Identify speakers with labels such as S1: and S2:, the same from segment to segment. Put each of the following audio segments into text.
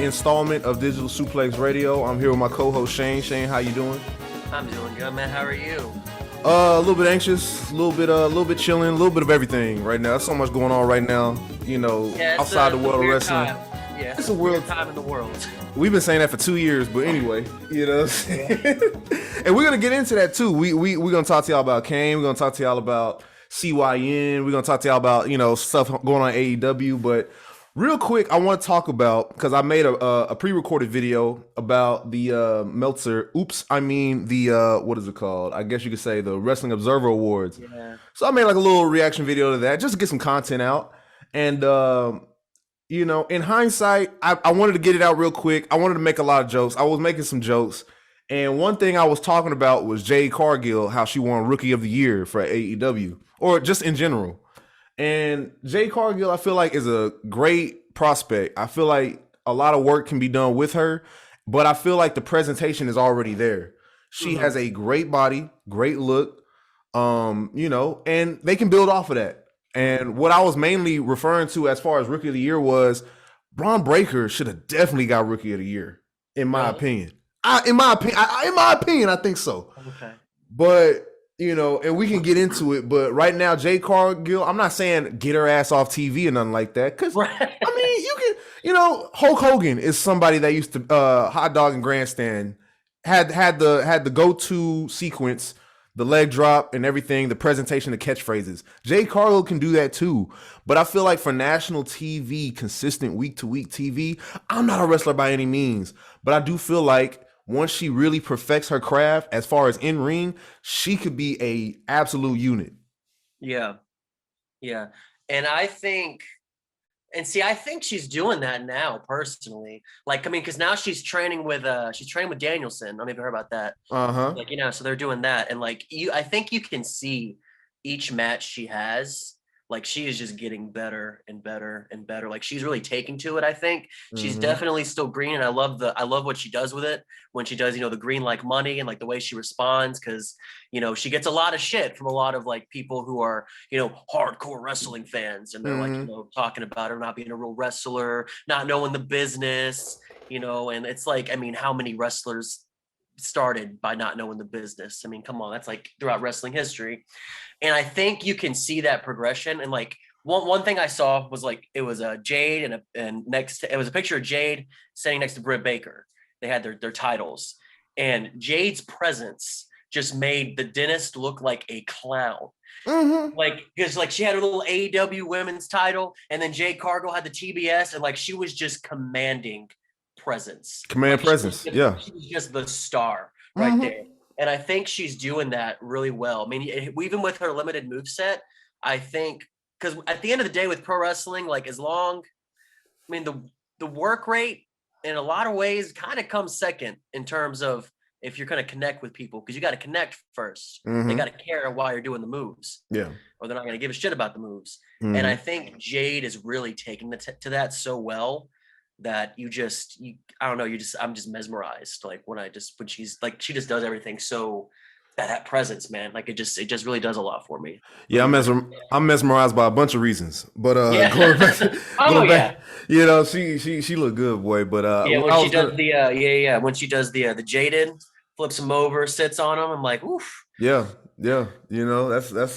S1: installment of Digital Suplex Radio. I'm here with my co-host Shane. Shane, how you doing?
S2: I'm doing good, man. How are you?
S1: A little bit anxious, a little bit chilling, a little bit of everything right now. There's so much going on right now, outside the world of wrestling.
S2: Time. Yeah,
S1: it's a weird
S2: time in the world.
S1: We've been saying that for 2 years, but anyway, and we're gonna get into that too. We're gonna talk to y'all about Kane. We're gonna talk to y'all about CYN. We're gonna talk to y'all about stuff going on AEW. But real quick, I want to talk about, because I made a pre-recorded video about the Meltzer. What is it called? I guess you could say the Wrestling Observer Awards.
S2: Yeah.
S1: So I made like a little reaction video to that just to get some content out. And in hindsight, I wanted to get it out real quick. I wanted to make a lot of jokes. I was making some jokes. And one thing I was talking about was Jade Cargill, how she won Rookie of the Year for AEW, or just in general. And Jade Cargill, I feel like, is a great prospect. I feel like a lot of work can be done with her, but I feel like the presentation is already there. She has a great body, great look, and they can build off of that. And what I was mainly referring to as far as Rookie of the Year was Braun Breaker should have definitely got Rookie of the Year, in my opinion. In my opinion, I think so. Okay. But, and we can get into it. But right now, Jade Cargill, I'm not saying get her ass off TV or nothing like that. Because, you can, Hulk Hogan is somebody that used to hot dog and grandstand, had the go-to sequence, the leg drop and everything, the presentation, the catchphrases. Jade Cargill can do that too. But I feel like for national TV, consistent week-to-week TV, I'm not a wrestler by any means. But I do feel like once she really perfects her craft as far as in-ring, she could be a absolute unit.
S2: Yeah. Yeah. And I think she's doing that now, personally. Because now she's training with Danielson. I don't even heard about that. So they're doing that, and I think you can see each match she has. She is just getting better and better and better. She's really taking to it. I think she's definitely still green, and I love what she does with it when she does, the green like money, and the way she responds, because she gets a lot of shit from a lot of people who are hardcore wrestling fans, and they're talking about her not being a real wrestler, not knowing the business, and it's how many wrestlers started by not knowing the business? Come on, that's throughout wrestling history. And I think you can see that progression. And one thing I saw was it was a Jade it was a picture of Jade sitting next to Britt Baker. They had their titles, and Jade's presence just made the dentist look like a clown. Because she had her little AEW women's title, and then Jade Cargill had the TBS, and she was just commanding presence.
S1: Presence.
S2: She was just the star right there. And I think she's doing that really well. Even with her limited moveset, I think, because at the end of the day with pro wrestling, the work rate in a lot of ways kind of comes second in terms of if you're going to connect with people, because you got to connect first. They got to care while you're doing the moves. Yeah. Or they're not going to give a shit about the moves. And I think Jade is really taking to that so well that I'm just mesmerized. When she's she just does everything so that presence, man, it just really does a lot for me.
S1: Yeah, I'm mesmerized by a bunch of reasons, but going back, she looked good, boy. But
S2: when she does the Jaded, flips him over, sits on him, I'm like, oof.
S1: Yeah, that's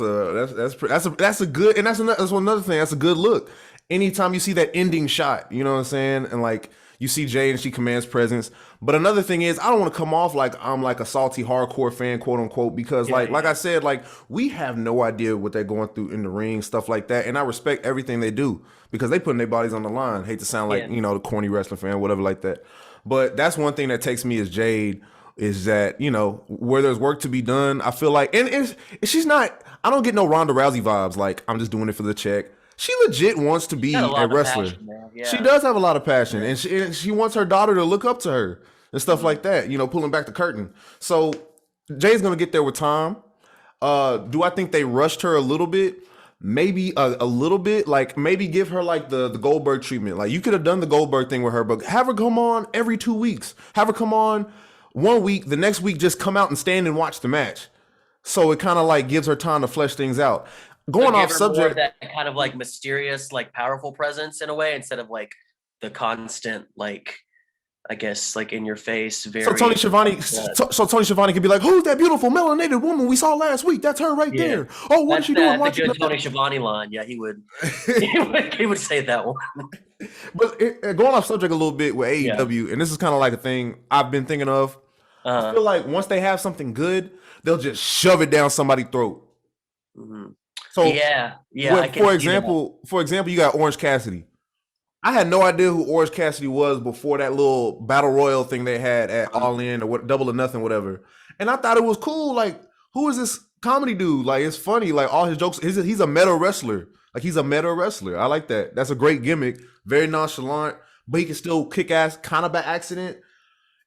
S1: a good, and that's another thing. That's a good look. Anytime you see that ending shot, you know what I'm saying? And you see Jade and she commands presence. But another thing is, I don't want to come off like I'm a salty hardcore fan, quote unquote, because like I said, we have no idea what they're going through in the ring, stuff like that. And I respect everything they do because they putting their bodies on the line. Hate to sound like, the corny wrestling fan, whatever like that. But that's one thing that takes me as Jade is that, where there's work to be done, I feel like, and she's not, I don't get no Ronda Rousey vibes. I'm just doing it for the check. She legit wants to be a wrestler. Passion, she does have a lot of passion, and she wants her daughter to look up to her and stuff like that, pulling back the curtain. So Jay's going to get there with time. Do I think they rushed her a little bit? Maybe a little bit. Maybe give her the Goldberg treatment. You could have done the Goldberg thing with her, but have her come on every 2 weeks. Have her come on 1 week, the next week just come out and stand and watch the match. So it kind of gives her time to flesh things out. Going off subject,
S2: that kind of mysterious, powerful presence in a way, instead of the constant I guess, like in your face,
S1: So Tony
S2: very.
S1: Schiavone, so Tony Schiavone could be like, "Who's that beautiful melanated woman we saw last week? That's her right
S2: Yeah,
S1: there. Oh, what is she doing
S2: that's a
S1: watching
S2: good
S1: the?"
S2: Tony Schiavone line. Yeah, he would. He would say that one.
S1: But going off subject a little bit with
S2: Yeah.
S1: AEW, and this is kind of like a thing I've been thinking of. I
S2: Uh.
S1: feel like once they have something good, they'll just shove it down somebody's throat.
S2: Mhm.
S1: So,
S2: Yeah, yeah, I can see that.
S1: for example, you got Orange Cassidy. I had no idea who Orange Cassidy was before that little battle royal thing they had at
S2: Uh-huh.
S1: All In or what, Double or Nothing, whatever. And I thought it was cool. Like, who is this comedy dude? Like, it's funny. Like all his jokes. He's a meta wrestler. Like he's a meta wrestler. I like that. That's a great gimmick. Very nonchalant, but he can still kick ass kind of by accident.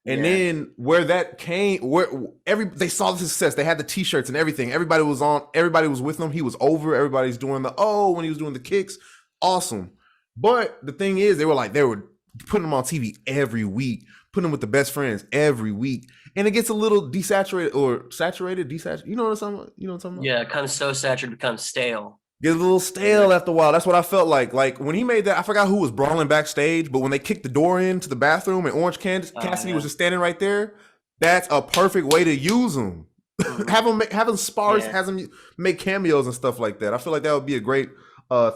S1: And
S2: Yeah.
S1: then where that came, where they saw the success, they had the t-shirts and everything. Everybody was with him. He was over. Everybody's doing when he was doing the kicks. Awesome. But the thing is, they were putting him on TV every week, putting him with the best friends every week. And it gets a little desaturated or saturated. You know what I'm talking about? You know what I'm talking about?
S2: Yeah, it becomes so saturated, it becomes stale.
S1: Get a little stale after a while. That's what I felt like. Like when he made that, I forgot who was brawling backstage, but when they kicked the door into the bathroom and Orange Cassidy was just standing right there, that's a perfect way to use him.
S2: Mhm.
S1: have him spars,
S2: Yeah.
S1: have him make cameos and stuff like that. I feel like that would be a great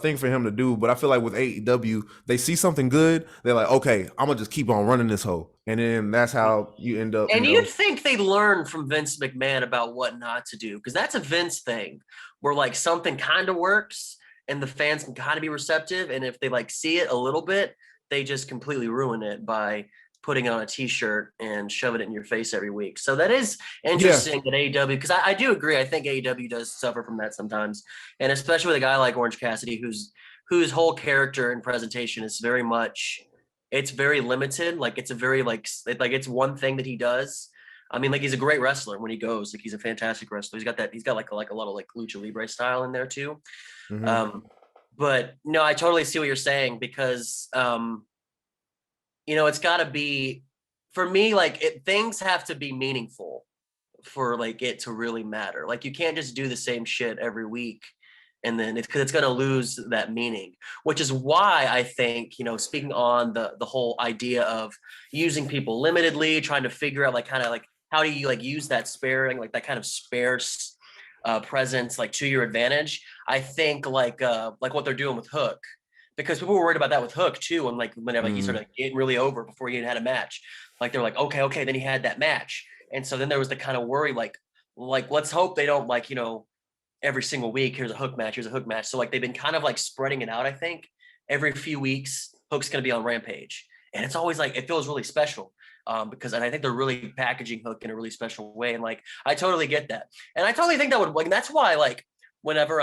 S1: thing for him to do. But I feel like with AEW, they see something good, they're like, okay, I'm gonna just keep on running this hoe, and then that's how you end up.
S2: And you'd think they'd learn from Vince McMahon about what not to do, because that's a Vince thing where like something kind of works and the fans can kind of be receptive. And if they like see it a little bit, they just completely ruin it by putting on a t-shirt and shoving it in your face every week. So that is interesting that AEW, because I do agree. I think AEW does suffer from that sometimes. And especially with a guy like Orange Cassidy, whose whole character and presentation is very much, it's very limited. Like it's a very like it's one thing that he does. I mean, like he's a great wrestler when he goes. Like he's a fantastic wrestler. He's got like a lot of like lucha libre style in there too.
S1: Mhm.
S2: But no, I totally see what you're saying, because it's got to be, for me, like things have to be meaningful for like it to really matter. Like you can't just do the same shit every week and then because it's going to lose that meaning, which is why I think, speaking on the whole idea of using people limitedly, trying to figure out like kind of like how do you like use that sparing, like that kind of sparse presence like to your advantage. I think like what they're doing with Hook, because people were worried about that with Hook too, and like whenever he started getting really over before he had a match, like they're like okay, then he had that match, and so then there was the kind of worry like let's hope they don't like every single week here's a Hook match. So like they've been kind of like spreading it out. I think every few weeks Hook's going to be on Rampage, and it's always like it feels really special. And I think they're really packaging Hook in a really special way. And like, I totally get that. And I totally think that would, like, that's why, like, whenever,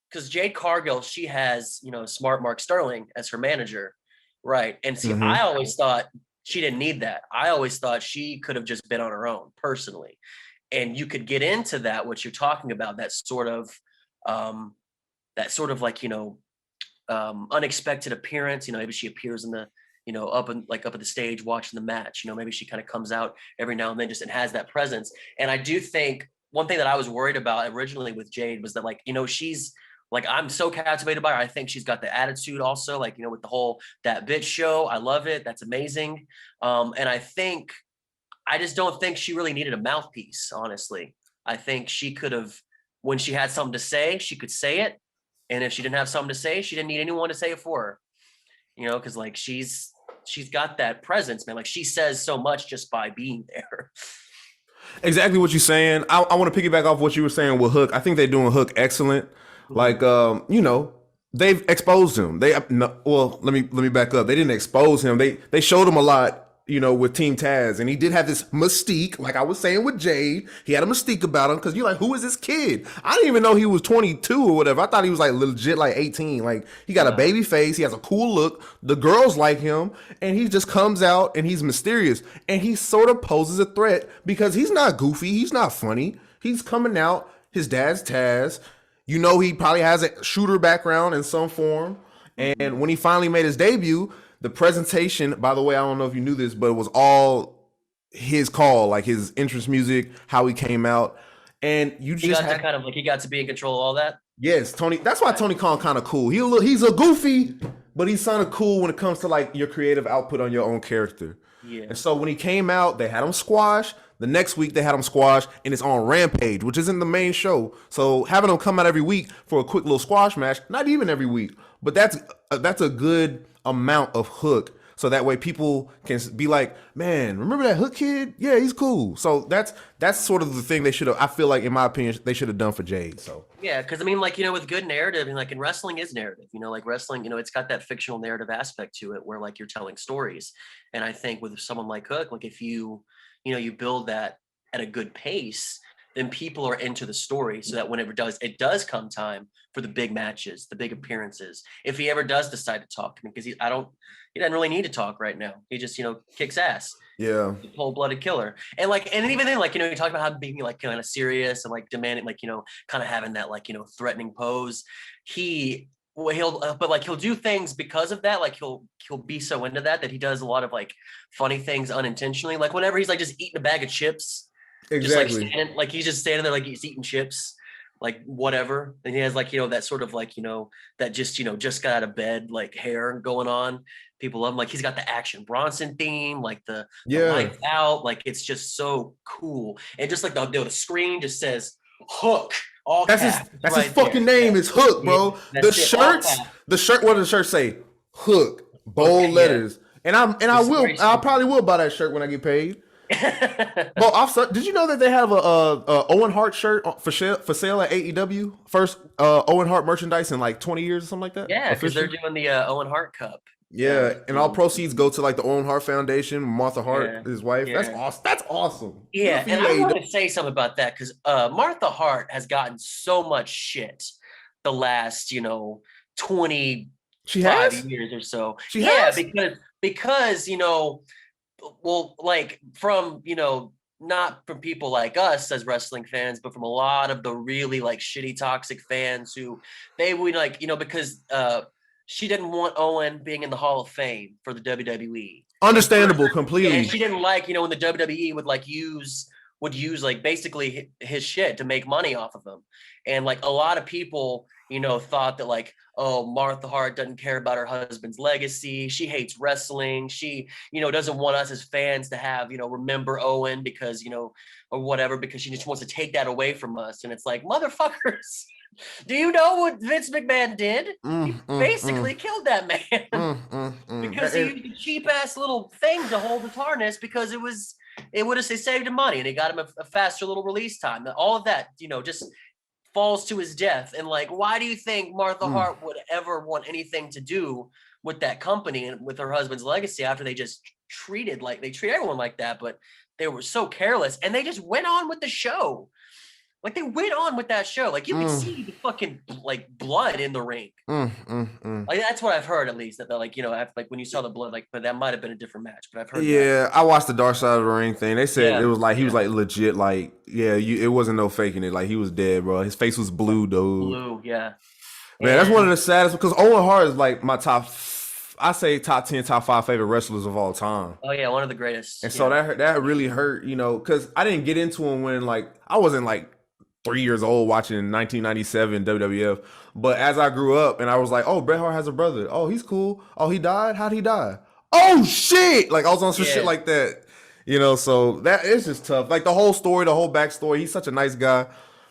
S2: because Jade Cargill, she has, Smart Mark Sterling as her manager. Right. And see, I always thought she didn't need that. I always thought she could have just been on her own personally. And you could get into that, what you're talking about, that sort of like, unexpected appearance. Maybe she appears in the, up at the stage watching the match. Maybe she kind of comes out every now and then just and has that presence. And I do think one thing that I was worried about originally with Jade was that, like, she's like, I'm so captivated by her. I think she's got the attitude also, like, with the whole that bitch show. I love it. That's amazing. And I just don't think she really needed a mouthpiece, honestly. I think she could have, when she had something to say, she could say it. And if she didn't have something to say, she didn't need anyone to say it for her. Because like she's got that presence, man. Like she says so much just by being there.
S1: Exactly what you're saying. I want to piggyback off what you were saying with Hook. I think they're doing Hook excellent. Like, they've exposed him. Let me back up. They didn't expose him. They showed him a lot, with Team Taz, and he did have this mystique, like I was saying with Jade. He had a mystique about him because you're like, who is this kid? I didn't even know he was 22 or whatever. I thought he was like legit like 18. Like he got a baby face. He has a cool look. The girls like him, and he just comes out and he's mysterious, and he sort of poses a threat because he's not goofy. He's not funny. He's coming out. His dad's Taz. He probably has a shooter background in some form. And when he finally made his debut, the presentation, by the way, I don't know if you knew this, but it was all his call, like his entrance music, how he came out. And you just
S2: got to kind of like, he got to be in control of all that.
S1: Yes, Tony. That's why Tony Khan kind of cool. He's a goofy, but he's kind of cool when it comes to like your creative output on your own character.
S2: Yeah.
S1: And so when he came out, they had him squash. The next week they had him squash, and it's on Rampage, which isn't the main show. So having him come out every week for a quick little squash match, not even every week, but that's a good amount of hook. So that way people can be like, man, remember that Hook kid? Yeah, he's cool. So that's sort of the thing they should have. I feel like, in my opinion, they should have done for Jade. So
S2: Yeah, because I mean, like, you know, with good narrative, and like in wrestling is narrative, you know, like wrestling, you know, it's got that fictional narrative aspect to it where like you're telling stories. And I think with someone like Hook, like if you know, you build that at a good pace, then people are into the story so that whenever it does come time for the big matches, the big appearances, if he ever does decide to talk, because he doesn't really need to talk right now. He just, you know, kicks ass.
S1: yeah,
S2: Cold-blooded killer. And like, and even then, like, you know, you talk about how being like kind of serious and like demanding, like, you know, kind of having that like, you know, threatening pose. But like he'll do things because of that. Like he'll be so into that he does a lot of like funny things unintentionally. Like whenever he's like just eating a bag of chips, just like
S1: exactly.
S2: he's just standing there like he's eating chips, like whatever. And he has like, you know, that sort of like, you know, that just, you know, just got out of bed, like hair going on. People love him. Like he's got the Action Bronson theme, like the
S1: Yeah,
S2: lights out. Like it's just so cool. And just like the screen just says Hook, all
S1: that's his
S2: caps
S1: that's his
S2: right there.
S1: fucking name. Is Hook,
S2: Yeah,
S1: bro. The
S2: that's it. All
S1: shirts,
S2: caps.
S1: the shirt. What does the shirt say? Hook,
S2: Hook.
S1: bold
S2: Yeah.
S1: letters. And
S2: It's very
S1: I
S2: simple.
S1: probably will buy that shirt when I get paid. Well, also, did you know that they have a Owen Hart shirt for sale at AEW? First Owen Hart merchandise in like 20 years or something like that.
S2: Yeah, because they're
S1: Officially.
S2: doing the Owen Hart Cup. Yeah.
S1: Yeah, and all proceeds go to like the Owen Hart Foundation. Martha Hart,
S2: Yeah.
S1: his wife. That's
S2: Yeah.
S1: awesome. That's awesome. Good
S2: Yeah,
S1: for
S2: and
S1: you,
S2: I
S1: AEW.
S2: wanted to say something about that because Martha Hart has gotten so much shit the last, you know,
S1: She
S2: 25
S1: has.
S2: years or so.
S1: She
S2: Yeah,
S1: has.
S2: because you know, well, like from, you know, not from people like us as wrestling fans, but from a lot of the really like shitty toxic fans who they would like, you know, because she didn't want Owen being in the Hall of Fame for the WWE. And for
S1: Understandable,
S2: yeah, and
S1: completely.
S2: she didn't like, you know, when the WWE would use like basically his shit to make money off of him. And like a lot of people, you know, thought that like, oh, Martha Hart doesn't care about her husband's legacy. She hates wrestling. She, you know, doesn't want us as fans to have, you know, remember Owen because, you know, or whatever, because she just wants to take that away from us. And it's like, motherfuckers, do you know what Vince McMahon did?
S1: Mm,
S2: He
S1: mm, mm,
S2: basically killed that man because he
S1: And
S2: used a cheap ass little thing to hold his harness because it would have saved him money and it got him a faster little release time. All of that, you know, just falls to his death. And like, why do you think Martha
S1: mm.
S2: Hart would ever want anything to do with that company and with her husband's legacy after they just they treat everyone like that, but they were so careless and they just went on with the show. Like they went on with that show. Like you could see the fucking like blood in the ring. Like that's what I've heard at least. That they're like, you know, like when you saw the blood, like, but that might have been a different match. But I've heard that.
S1: Yeah, I watched the Dark Side of the Ring thing. They said it
S2: Yeah,
S1: was like he was
S2: yeah.
S1: like legit, like it wasn't no faking it. Like he was dead, bro. His face was blue, dude.
S2: Blue, yeah.
S1: Man, that's one of
S2: And
S1: the saddest because Owen Hart is like my I say top 10, top 5 favorite wrestlers of all time.
S2: oh yeah, one of the greatest.
S1: And so
S2: Yeah.
S1: that really hurt, you know, because I didn't get into him when like I wasn't like 3 years old watching 1997 WWF. But as I grew up and I was like, oh, Bret Hart has a brother. Oh, he's cool. Oh, he died. How'd he die? Oh shit! Like I was on some shit
S2: Yeah.
S1: like that, you know. So that is just tough. Like the whole story, the whole backstory. He's such a nice guy.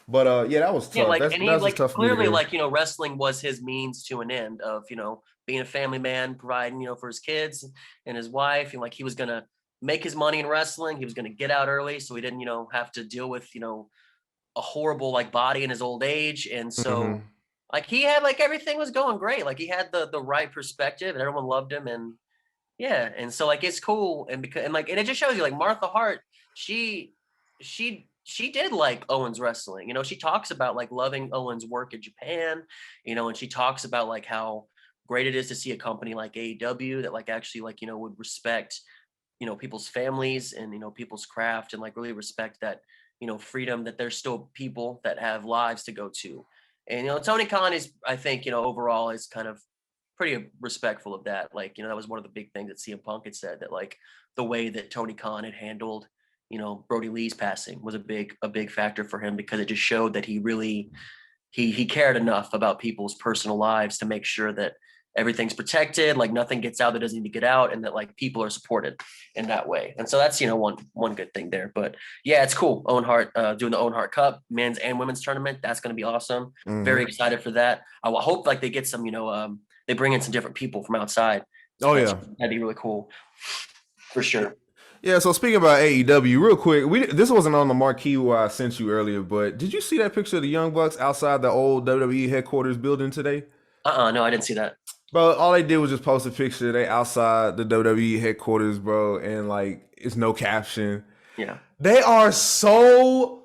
S1: But yeah, that was
S2: Yeah,
S1: tough.
S2: like,
S1: That
S2: and he
S1: was just
S2: like
S1: tough for me to
S2: clearly
S1: hear.
S2: like, you know, wrestling was his means to an end of, you know, being a family man, providing, you know, for his kids and his wife. And like he was gonna make his money in wrestling. He was gonna get out early so he didn't, you know, have to deal with, you know, a horrible like body in his old age. And so
S1: Hmm.
S2: like he had like everything was going great. Like he had the right perspective and everyone loved him. And yeah, and so like it's cool, and because and like and it just shows you like Martha Hart, she she did like Owen's wrestling. You know, she talks about like loving Owen's work in Japan, you know, and she talks about like how great it is to see a company like AEW that like actually like, you know, would respect, you know, people's families and, you know, people's craft and like really respect that, you know, freedom that there's still people that have lives to go to. And, you know, Tony Khan is, I think, you know, overall is kind of pretty respectful of that. Like, you know, that was one of the big things that CM Punk had said that like the way that Tony Khan had handled, you know, Brody Lee's passing was a big factor for him because it just showed that he really, he cared enough about people's personal lives to make sure that, everything's protected, like nothing gets out that doesn't need to get out, and that like people are supported in that way. And so that's one good thing there. But yeah, it's cool. Owen Hart doing the Owen Hart Cup, men's and women's tournament. That's going to be awesome. Very excited for that. I hope like they get some, they bring in some different people from outside.
S1: Oh yeah,
S2: that'd be really cool for sure.
S1: Yeah, so speaking about AEW, real quick, this wasn't on the marquee where I sent you earlier, but did you see that picture of the Young Bucks outside the old WWE headquarters building today?
S2: No, I didn't see that.
S1: Bro, all they did was just post a picture. They outside the WWE headquarters, bro, and like it's no caption.
S2: Yeah.
S1: They are so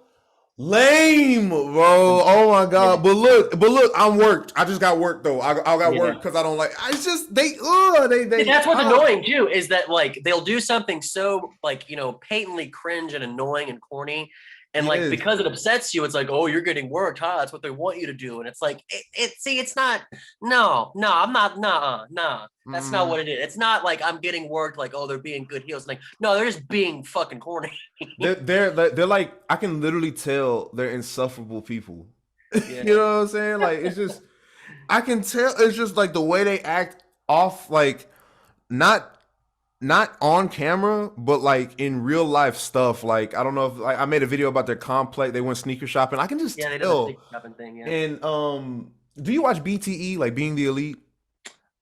S1: lame, bro. Oh my god.
S2: Yeah.
S1: But look, I'm worked. I just got work though. I got work because I don't like. It's just they.
S2: That's what's annoying too, is that like they'll do something so like patently cringe and annoying and corny, and like because it upsets you, it's like, oh, you're getting worked, huh? That's what they want you to do, and it's like it's not. No, I'm not. Nah. That's not what it is. It's not like I'm getting worked. Like, oh, they're being good heels. Like, no, they're just being fucking corny.
S1: they're like, I can literally tell they're insufferable people. Yeah. You know what I'm saying? Like, it's just, I can tell. It's just like the way they act off, like not on camera, but like in real life stuff. Like, I don't know if like I made a video about their complex. They went sneaker shopping. I can just
S2: tell. They did
S1: the
S2: sneaker shopping thing. Yeah.
S1: And do you watch BTE, like Being the Elite?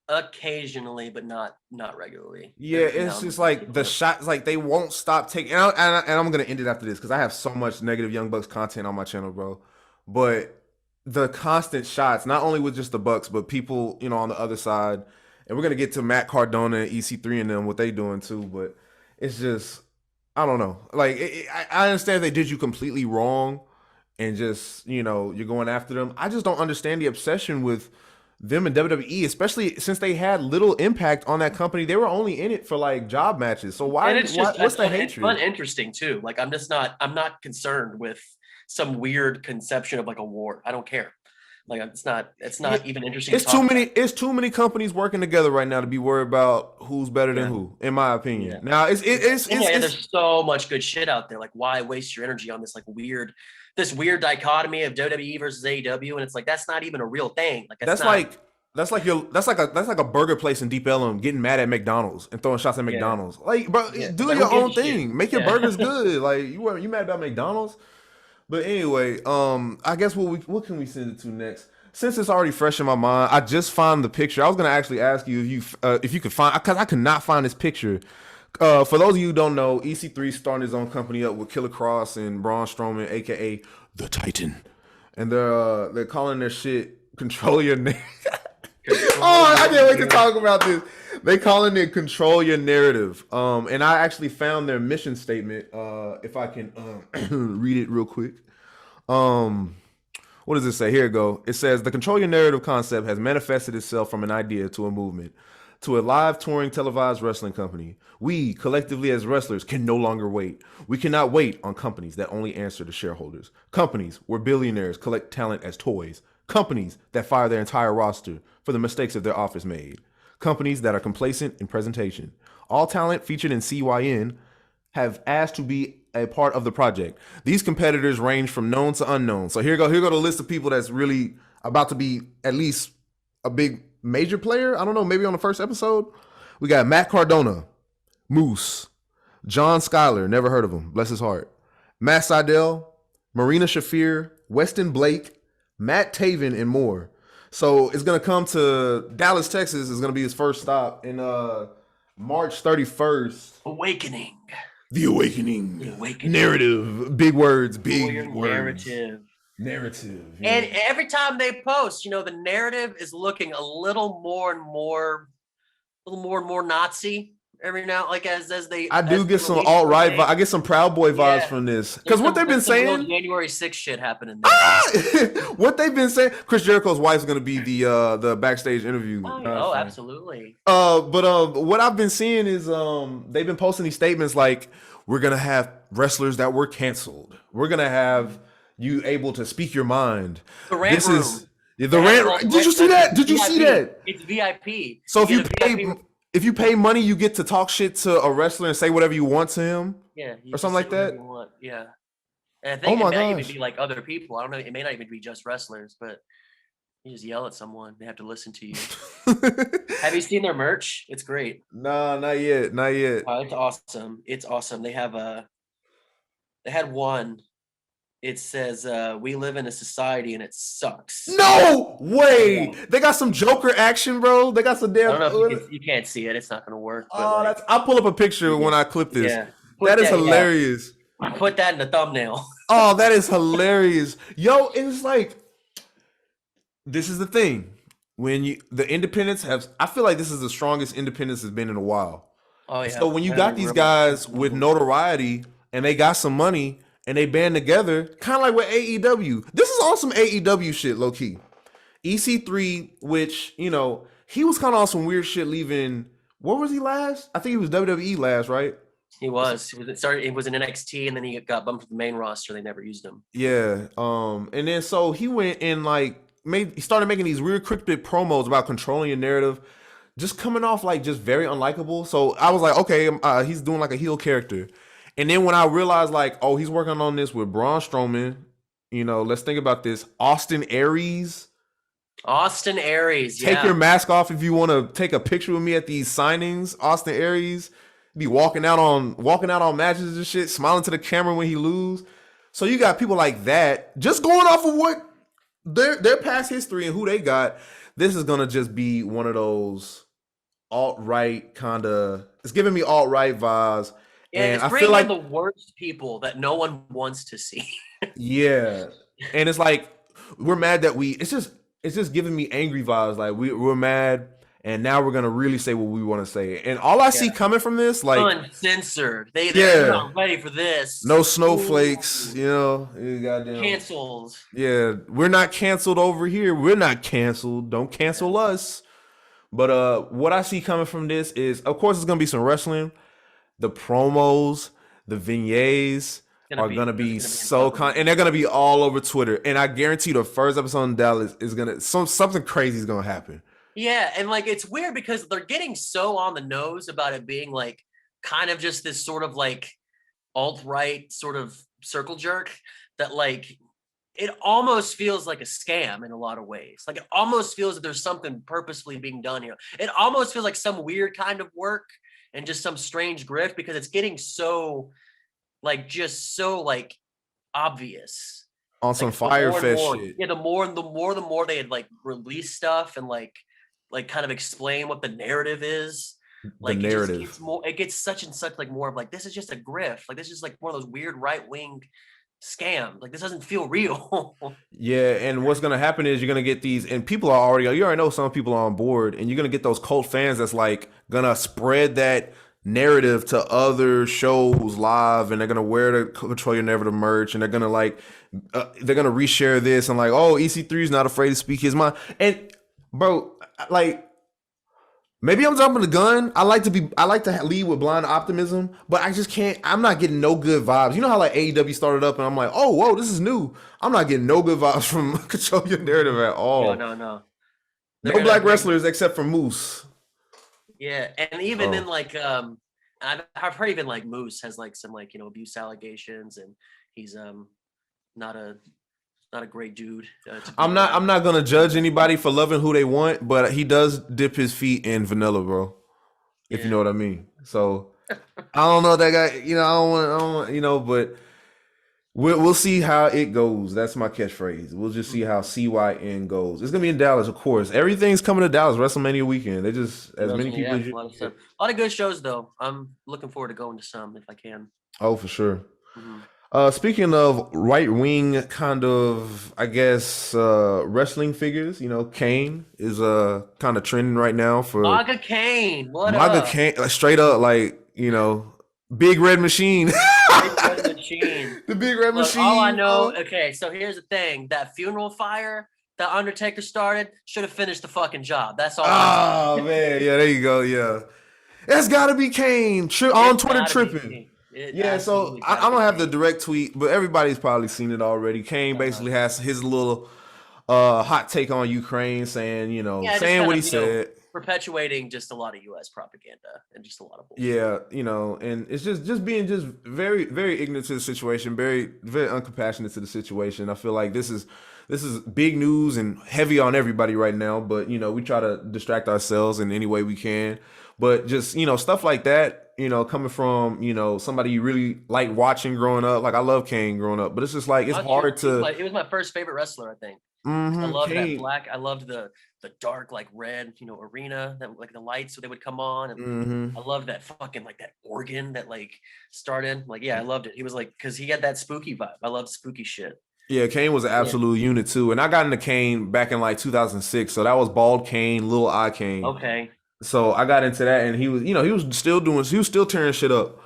S2: Occasionally, but not regularly.
S1: Yeah, it's just like the shots, like they won't stop taking. And I'm gonna end it after this because I have so much negative Young Bucks content on my channel, bro. But the constant shots, not only with just the Bucks, but people, on the other side. And we're gonna get to Matt Cardona and EC3 and them, what they doing too. But it's just, I don't know. Like I understand they did you completely wrong, and just you're going after them. I just don't understand the obsession with them and WWE, especially since they had little impact on that company. They were only in it for like job matches. So what's the hatred?
S2: It's uninteresting too. Like I'm not concerned with some weird conception of like a war. I don't care. Like it's not even interesting.
S1: It's too many companies working together right now to be worried about who's better than who, in my opinion. Yeah. Now
S2: there's so much good shit out there. Like why waste your energy on this like weird dichotomy of WWE versus AEW, and it's like that's not even a real thing. Like that's
S1: like a burger place in Deep Ellum getting mad at McDonald's and throwing shots at McDonald's. Like, bro, do like, your own thing. Shit. Make your burgers good. Like you mad about McDonald's? But anyway, I guess what can we send it to next? Since it's already fresh in my mind, I just found the picture. I was gonna actually ask you if you could find, because I could not find this picture. For those of you who don't know, EC3 starting his own company up with Killer Cross and Braun Strowman, aka the Titan, and they're calling their shit "Control Your Narrative." Oh, I can't wait to talk about this. They calling it "Control Your Narrative," and I actually found their mission statement. If I can read it real quick. What does it say? Here it go. It says the "Control Your Narrative" concept has manifested itself from an idea to a movement, to a live touring televised wrestling company. We, collectively as wrestlers, can no longer wait. We cannot wait on companies that only answer to shareholders. Companies where billionaires collect talent as toys. Companies that fire their entire roster for the mistakes of their office made. Companies that are complacent in presentation. All talent featured in CYN have asked to be a part of the project. These competitors range from known to unknown. So here go the list of people that's really about to be at least a big major player. I don't know, maybe on the first episode. We got Matt Cardona, Moose, John Schuyler, never heard of him, bless his heart, Matt Seidel, Marina Shafir, Weston Blake, Matt Taven, and more. So it's going to come to Dallas, Texas. Is going to be his first stop in March 31st.
S2: Awakening.
S1: The Awakening. Narrative. Big words. Big words. Narrative.
S2: Yeah. And every time they post, the narrative is looking a little more and more Nazi every now, like as they.
S1: I do get some alt-right. I get some Proud Boy vibes from this, because what they've been saying.
S2: January 6th shit happening there.
S1: What they've been saying. Chris Jericho's wife is going to be the backstage interview.
S2: Oh, absolutely.
S1: But what I've been seeing is they've been posting these statements like, we're going to have wrestlers that were canceled. We're going to have you able to speak your mind.
S2: The rant room.
S1: The rant. Did you see that? Did you see that?
S2: It's VIP.
S1: So if you pay money, you get to talk shit to a wrestler and say whatever you want to him.
S2: Yeah,
S1: or something like that.
S2: Yeah, and I think it may even be like other people. I don't know. It may not even be just wrestlers, but You just yell at someone. They have to listen to you. Have you seen their merch? It's great.
S1: Nah, not yet. Not yet.
S2: Oh, it's awesome. It's awesome. They have they had one. It says, "We live in a society and it sucks."
S1: No way.
S2: Yeah.
S1: They got some Joker action, bro. They got some
S2: I
S1: damn.
S2: don't know if you can't see it. It's not going to work. But
S1: Oh, that's. I'll pull up a picture when I clip this.
S2: yeah.
S1: That is hilarious.
S2: Yeah. Put that in the thumbnail.
S1: Oh, that is hilarious. Yo, it's like, this is the thing. When the independents have, I feel like this is the strongest independence has been in a while.
S2: Oh yeah.
S1: So when you got these guys with notoriety and they got some money and they band together, kind of like with AEW. This is on some AEW shit, low key. EC3, which, you know, he was kind of on some weird shit leaving. What was he last? I think he was WWE last, right?
S2: He was. He was in NXT and then he got bumped to the main roster. They never used him.
S1: Yeah. And then so he went and like he started making these weird cryptic promos about controlling your narrative, just coming off like just very unlikable. So I was like, okay, he's doing like a heel character. And then when I realized like, oh, he's working on this with Braun Strowman, you know, let's think about this. Austin Aries.
S2: Austin Aries,
S1: yeah. Take your mask off if you want to take a picture with me at these signings. Austin Aries be walking out on matches and shit, smiling to the camera when he lose. So you got people like that just going off of what their past history and who they got. This is gonna just be one of those alt-right kind of. It's giving me alt-right vibes.
S2: Yeah, and it's bringing like the worst people that no one wants to see.
S1: Yeah, and it's like we're mad that it's just giving me angry vibes. Like we're mad, and now we're gonna really say what we want to say. And all I see coming from this, like
S2: uncensored. They're not ready for this.
S1: No snowflakes, you know. Goddamn
S2: canceled.
S1: Yeah, we're not canceled over here. We're not canceled. Don't cancel us. But what I see coming from this is, of course, it's gonna be some wrestling. The promos, the vignettes are gonna be so and they're gonna be all over Twitter. And I guarantee the first episode in Dallas is gonna something crazy is gonna happen.
S2: Yeah, and like it's weird because they're getting so on the nose about it being like kind of just this sort of like alt-right sort of circle jerk that like it almost feels like a scam in a lot of ways. Like it almost feels that there's something purposefully being done here. It almost feels like some weird kind of work and just some strange grift because it's getting so like just so like obvious
S1: on some Fire Fest shit.
S2: Yeah, the more they had like released stuff and like kind of explain what the narrative is. Like
S1: the narrative.
S2: It gets such and such like more of like this is just a grift. Like this is like one of those weird right-wing scams. Like this doesn't feel real.
S1: Yeah, and what's gonna happen is you're gonna get these, and people are already. You already know some people are on board, and you're gonna get those cult fans that's like gonna spread that narrative to other shows live, and they're gonna wear the Control Your Narrative merch, and they're gonna like they're gonna reshare this and like, oh, EC3 is not afraid to speak his mind. And bro, like maybe I'm jumping the gun. I like to lead with blind optimism, but I just can't. I'm not getting no good vibes. You know how like AEW started up, and I'm like, oh, whoa, this is new. I'm not getting no good vibes from Control Your Narrative at all.
S2: No.
S1: No black wrestlers except for Moose.
S2: Yeah, and even then, like, I've heard even like Moose has like some like abuse allegations, and he's not a great dude.
S1: I'm not gonna judge anybody for loving who they want, but he does dip his feet in vanilla, bro. If you know what I mean. So I don't know that guy. I don't want. But we'll see how it goes. That's my catchphrase. We'll just see how CYN goes. It's gonna be in Dallas, of course. Everything's coming to Dallas WrestleMania weekend. They just as many people.
S2: A lot of good shows though. I'm looking forward to going to some if I can.
S1: Oh, for sure.
S2: Mm-hmm.
S1: Speaking of right-wing kind of, I guess, wrestling figures, Kane is kind of trending right now for
S2: MAGA Kane. What
S1: MAGA
S2: up?
S1: Kane, like, straight up, like, big red machine.
S2: Big red machine.
S1: The big red machine.
S2: All I know, okay, so here's the thing. That funeral fire that Undertaker started should have finished the fucking job. That's all I know.
S1: Oh, man. Yeah, there you go. Yeah. That's got to be Kane. On Twitter tripping. Yeah, so I don't have the direct tweet, but everybody's probably seen it already. Kane basically has his little hot take on Ukraine, saying, saying what he said.
S2: perpetuating just a lot of U.S. propaganda and just a lot of bullshit.
S1: Yeah, and it's just being just very very ignorant to the situation, very very uncompassionate to the situation. I feel like this is big news and heavy on everybody right now, but we try to distract ourselves in any way we can. But just, stuff like that, coming from, somebody you really like watching growing up. Like I love Kane growing up, but it's just like it's hard to
S2: It was my first favorite wrestler, I think. I loved that
S1: Kane.
S2: black. I loved the dark like red, arena that like the lights so they would come on, and
S1: hmm
S2: I loved that fucking like that organ that like started. Like, yeah, I loved it. He was like, because he had that spooky vibe. I love spooky shit.
S1: Yeah, Kane was an
S2: Yeah.
S1: absolute unit too. And I got into Kane back in like 2006. So that was Bald Kane, Little Eye Kane.
S2: Okay.
S1: So I got into that, and he was still tearing shit up.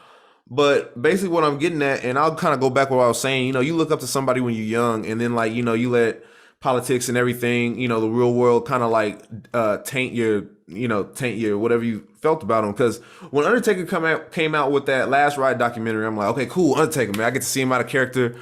S1: But basically, what I'm getting at, and I'll kind of go back what I was saying. You look up to somebody when you're young, and then like you let politics and everything, the real world kind of like taint your whatever you felt about him. Because when Undertaker came out with that Last Ride documentary, I'm like, okay, cool, Undertaker, man, I get to see him out of character.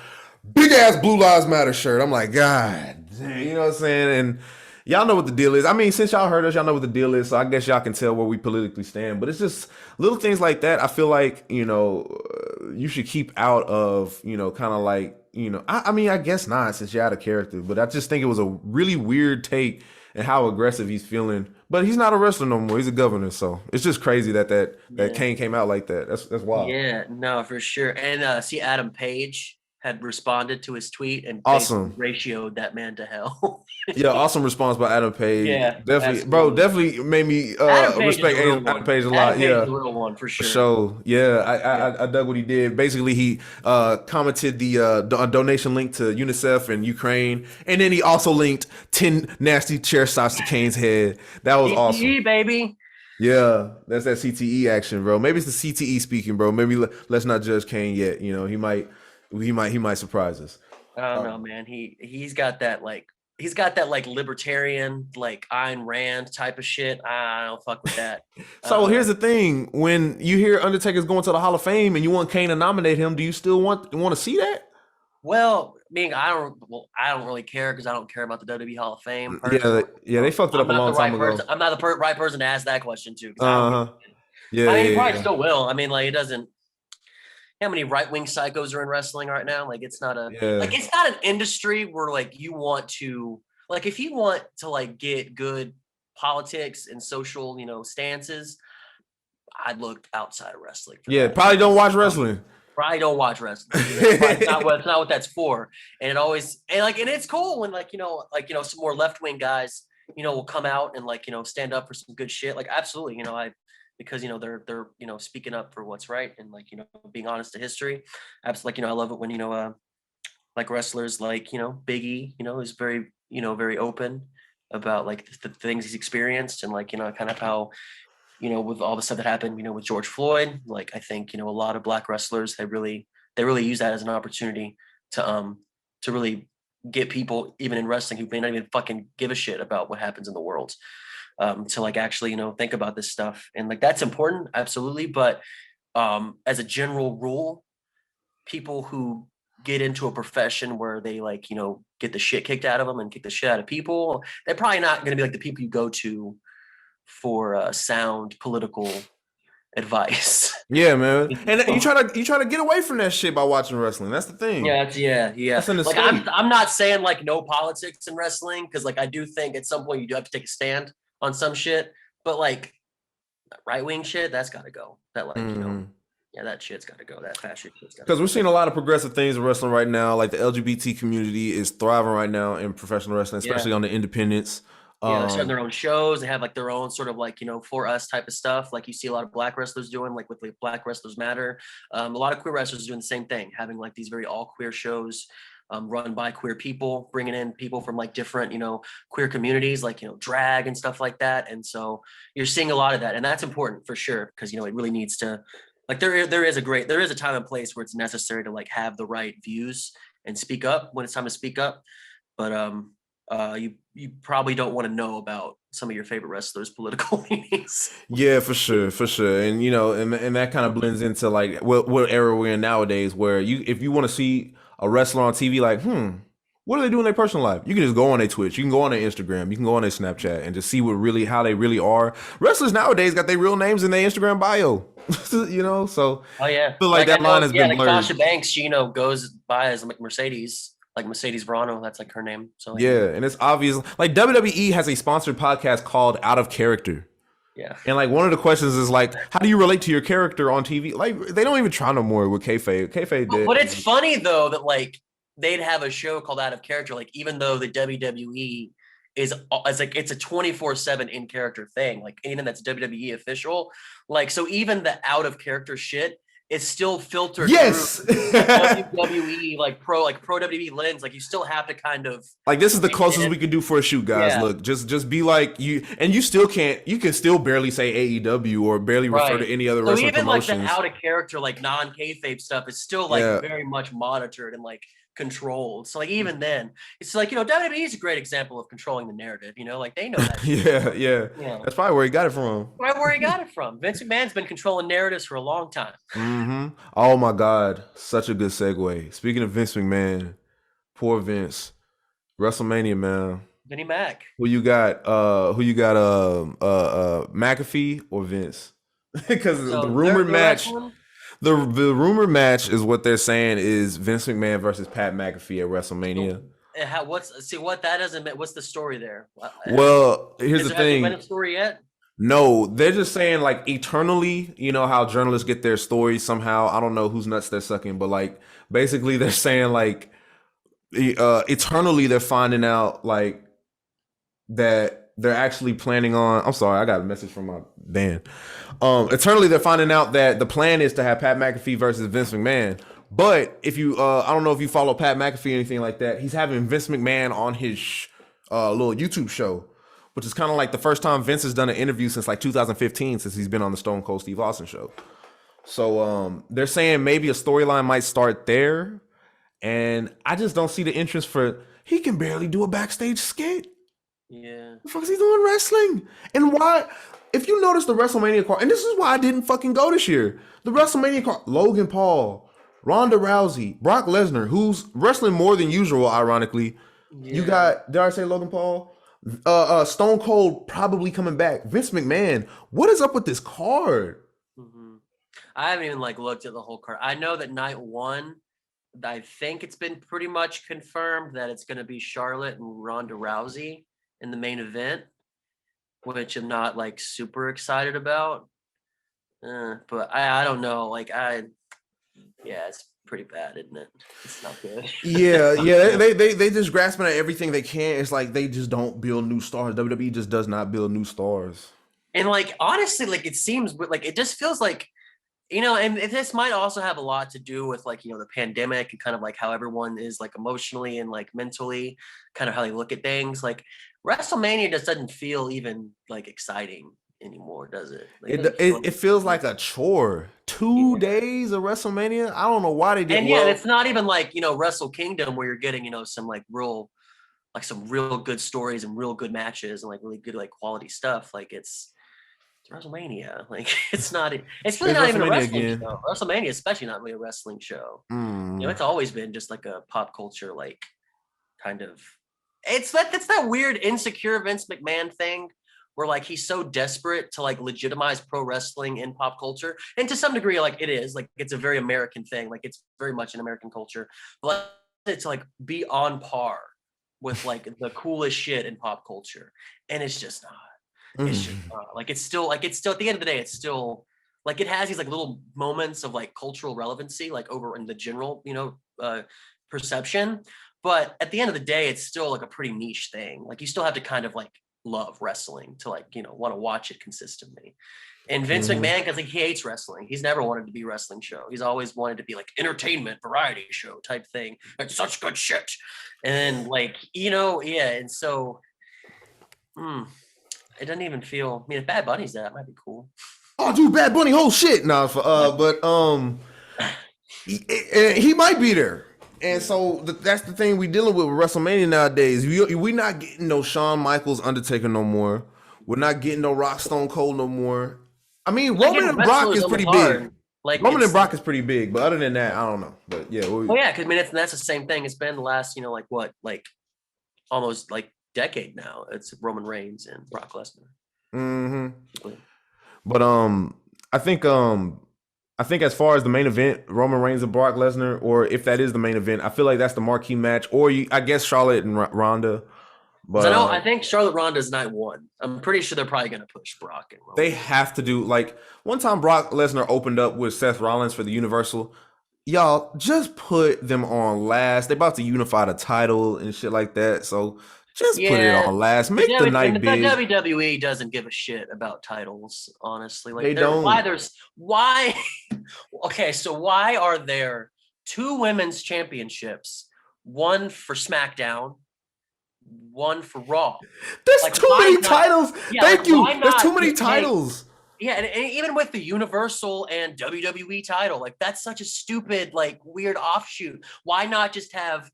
S1: Big ass Blue Lives Matter shirt. I'm like, God, dang, you know what I'm saying? And y'all know what the deal is. I mean, since y'all heard us, y'all know what the deal is. So I guess y'all can tell where we politically stand. But it's just little things like that. I feel like, you should keep out of, kind of like, I mean, I guess not since you're out of character. But I just think it was a really weird take and how aggressive he's feeling. But he's not a wrestler no more. He's a governor. So it's just crazy that
S2: Yeah.
S1: Kane came out like that. That's wild.
S2: Yeah, no, for sure. And see, Adam Page had responded to his tweet and
S1: Awesome.
S2: ratioed that man to hell.
S1: Yeah, awesome response by Adam Page.
S2: Yeah,
S1: Definitely, bro.
S2: absolutely.
S1: Definitely made me
S2: Adam Page
S1: respect
S2: is a real
S1: Adam
S2: one.
S1: Page a
S2: Adam
S1: lot.
S2: Page
S1: Yeah,
S2: is a real one for
S1: for
S2: sure.
S1: sure. Yeah,
S2: Yeah.
S1: I dug what he did. Basically, he commented the donation link to UNICEF and Ukraine, and then he also linked 10 nasty chair shots to Kane's head. That was awesome.
S2: CTE, baby.
S1: Yeah, that's that CTE action, bro. Maybe it's the CTE speaking, bro. Maybe let's not judge Kane yet. He might surprise us.
S2: I don't know, man. He's got that like libertarian like Ayn Rand type of shit. I don't fuck with that.
S1: So here's the thing: when you hear Undertaker's going to the Hall of Fame and you want Kane to nominate him, do you still want to see that?
S2: Well, I don't really care because I don't care about the WWE Hall of Fame.
S1: Yeah, they fucked it up a long time ago.
S2: I'm not the right person to ask that question to.
S1: Yeah,
S2: I mean, he
S1: yeah,
S2: probably
S1: yeah.
S2: still will. I mean, like, it doesn't. How many right wing psychos are in wrestling right now? Like, it's not
S1: Yeah.
S2: it's not an industry where like you want to like if you want to like get good politics and social stances, I'd look outside of wrestling for
S1: Yeah,
S2: that.
S1: probably don't watch wrestling.
S2: Probably don't watch wrestling. It's not what that's for. And it always and it's cool when some more left wing guys will come out and stand up for some good shit. Like absolutely, because they're speaking up for what's right and being honest to history. Absolutely, I love it when like wrestlers like Biggie is very very open about like the things he's experienced and kind of how with all the stuff that happened with George Floyd. Like I think a lot of black wrestlers they really use that as an opportunity to really get people even in wrestling who may not even fucking give a shit about what happens in the world to like actually think about this stuff. And like that's important, absolutely, but as a general rule, people who get into a profession where they get the shit kicked out of them and kick the shit out of people, they're probably not going to be like the people you go to for sound political advice.
S1: Yeah, man. And you try to get away from that shit by watching wrestling. That's the thing.
S2: Yeah.
S1: That's an
S2: Like
S1: escape.
S2: I'm not saying like no politics in wrestling because like I do think at some point you do have to take a stand on some shit, but like right wing shit, that's got to go. That yeah, that shit's got to go. That fashion shit's got to go.
S1: Because we're seeing a lot of progressive things in wrestling right now. Like the LGBT community is thriving right now in professional wrestling, especially on the independents.
S2: Yeah, they're starting their own shows. They have like their own sort of like for us type of stuff. Like you see a lot of black wrestlers doing like with like Black Wrestlers Matter. A lot of queer wrestlers are doing the same thing, having like these very all queer shows run by queer people, bringing in people from like different queer communities, like drag and stuff like that. And so you're seeing a lot of that, and that's important for sure because it really needs to like there is a time and place where it's necessary to like have the right views and speak up when it's time to speak up, but you probably don't want to know about some of your favorite wrestlers' political leanings.
S1: Yeah, for sure. And and that kind of blends into like what era we're in nowadays, where if you want to see a wrestler on TV, like, What do they do in their personal life? You can just go on their Twitch, you can go on their Instagram, you can go on their Snapchat, and just see how they really are. Wrestlers nowadays got their real names in their Instagram bio, you know. So
S2: Oh yeah,
S1: I feel like that line has been
S2: like
S1: blurred.
S2: Sasha Banks, she goes by as like Mercedes Verano. That's like her name. So
S1: Yeah, and it's obvious. Like WWE has a sponsored podcast called Out of Character.
S2: yeah.
S1: And like one of the questions is like, how do you relate to your character on TV? Like they don't even try no more with kayfabe. Kayfabe did.
S2: But it's funny though that like they'd have a show called Out of Character. Like even though the WWE is like it's a 24/7 in character thing. Like anything that's WWE official. Like so even the out of character shit is still filtered
S1: Yes.
S2: through WWE like pro WWE lens. Like you still have to kind of
S1: like this is the closest we can do for a shoot, guys.
S2: Yeah.
S1: Look, just be like you, and you can still barely say AEW or barely refer to any other wrestling
S2: even
S1: promotions.
S2: like the out of character, like non-kayfabe stuff is still like very much monitored and like controlled. So like even then, it's like WWE is a great example of controlling the narrative. Like they know that.
S1: yeah. That's probably where he got it from.
S2: Right where he got it from. Vince McMahon's been controlling narratives for a long time.
S1: Mm-hmm. Oh my God, such a good segue. Speaking of Vince McMahon, poor Vince. WrestleMania, man.
S2: Vinnie Mac.
S1: Who you got? McAfee or Vince? Because the rumored match. The rumored match is what they're saying is Vince McMahon versus Pat McAfee at WrestleMania.
S2: What's the story there?
S1: Well, here's the thing.
S2: Has there been a story yet?
S1: No, they're just saying like eternally, how journalists get their stories somehow. I don't know whose nuts they're sucking, but like basically they're saying like eternally they're finding out like that they're actually planning on. I'm sorry, I got a message from my band. Eternally they're finding out that the plan is to have Pat McAfee versus Vince McMahon. But if you, I don't know if you follow Pat McAfee or anything like that, he's having Vince McMahon on his little YouTube show, which is kind of like the first time Vince has done an interview since like 2015, since he's been on the Stone Cold Steve Austin show. So they're saying maybe a storyline might start there. And I just don't see the interest for, he can barely do a backstage skit.
S2: Yeah.
S1: The fuck is he doing wrestling? And why, if you notice the WrestleMania card, and this is why I didn't fucking go this year, the WrestleMania card, Logan Paul, Ronda Rousey, Brock Lesnar, who's wrestling more than usual, ironically. Yeah. You got, did I say Logan Paul? Stone Cold probably coming back. Vince McMahon, what is up with this card?
S2: Mm-hmm. I haven't even like looked at the whole card. I know that night one, I think it's been pretty much confirmed that it's going to be Charlotte and Ronda Rousey in the main event, which I'm not like super excited about. But I don't know. Like it's pretty bad, isn't it? It's not good.
S1: yeah. They just grasping at everything they can. It's like they just don't build new stars. WWE just does not build new stars.
S2: And like honestly, like it seems like it just feels like, and this might also have a lot to do with like, the pandemic and kind of like how everyone is like emotionally and like mentally, kind of how they look at things. Like WrestleMania just doesn't feel even like exciting anymore, does it? Like,
S1: it feels like a chore. 2 days of WrestleMania. I don't know why they did.
S2: And it's not even like Wrestle Kingdom where you're getting some like some real good stories and real good matches and like really good like quality stuff. Like it's WrestleMania. Like it's really not even a wrestling show. WrestleMania, especially not really a wrestling show. It's always been just like a pop culture like kind of. It's that weird insecure Vince McMahon thing where like he's so desperate to like legitimize pro wrestling in pop culture, and to some degree like it is like it's a very American thing, like it's very much an American culture, but it's like be on par with like the coolest shit in pop culture, and it's just not. It's just like it's still at the end of the day, it's still like it has these like little moments of like cultural relevancy like over in the general perception, but at the end of the day it's still like a pretty niche thing. Like you still have to kind of like love wrestling to like want to watch it consistently. And Vince McMahon, because like he hates wrestling, he's never wanted to be a wrestling show. He's always wanted to be like entertainment variety show type thing. It's such good shit, and like and so it doesn't even feel. I mean, if Bad Bunny's there, that might be cool.
S1: Oh, dude, Bad Bunny, whole shit. Nah, but he might be there. And so that's the thing we dealing with WrestleMania nowadays. We not getting no Shawn Michaels Undertaker no more. We're not getting no Rock Stone Cold no more. I mean, Roman and Brock is pretty big.
S2: Like
S1: Roman and
S2: it's
S1: Brock is pretty big, but other than that, I don't know. But yeah,
S2: well, yeah, because I mean that's the same thing. It's been the last, like what, like almost like decade now. It's Roman Reigns and Brock Lesnar.
S1: mm-hmm. But I think as far as the main event, Roman Reigns and Brock Lesnar, or if that is the main event, I feel like that's the marquee match. Or I guess Charlotte and Ronda. But
S2: I think Charlotte Ronda's night one. I'm pretty sure they're probably gonna push Brock and Roman.
S1: they have to do like one time Brock Lesnar opened up with Seth Rollins for the Universal. Y'all just put them on last. They about to unify the title and shit like that. So just put it on last. Make the night big.
S2: The WWE doesn't give a shit about titles, honestly. Like
S1: they don't.
S2: Why okay, so why are there 2 women's championships, one for SmackDown, one for Raw?
S1: There's too many titles. Thank you. There's too many titles.
S2: Yeah, and even with the Universal and WWE title, like that's such a stupid, like weird offshoot. Why not just have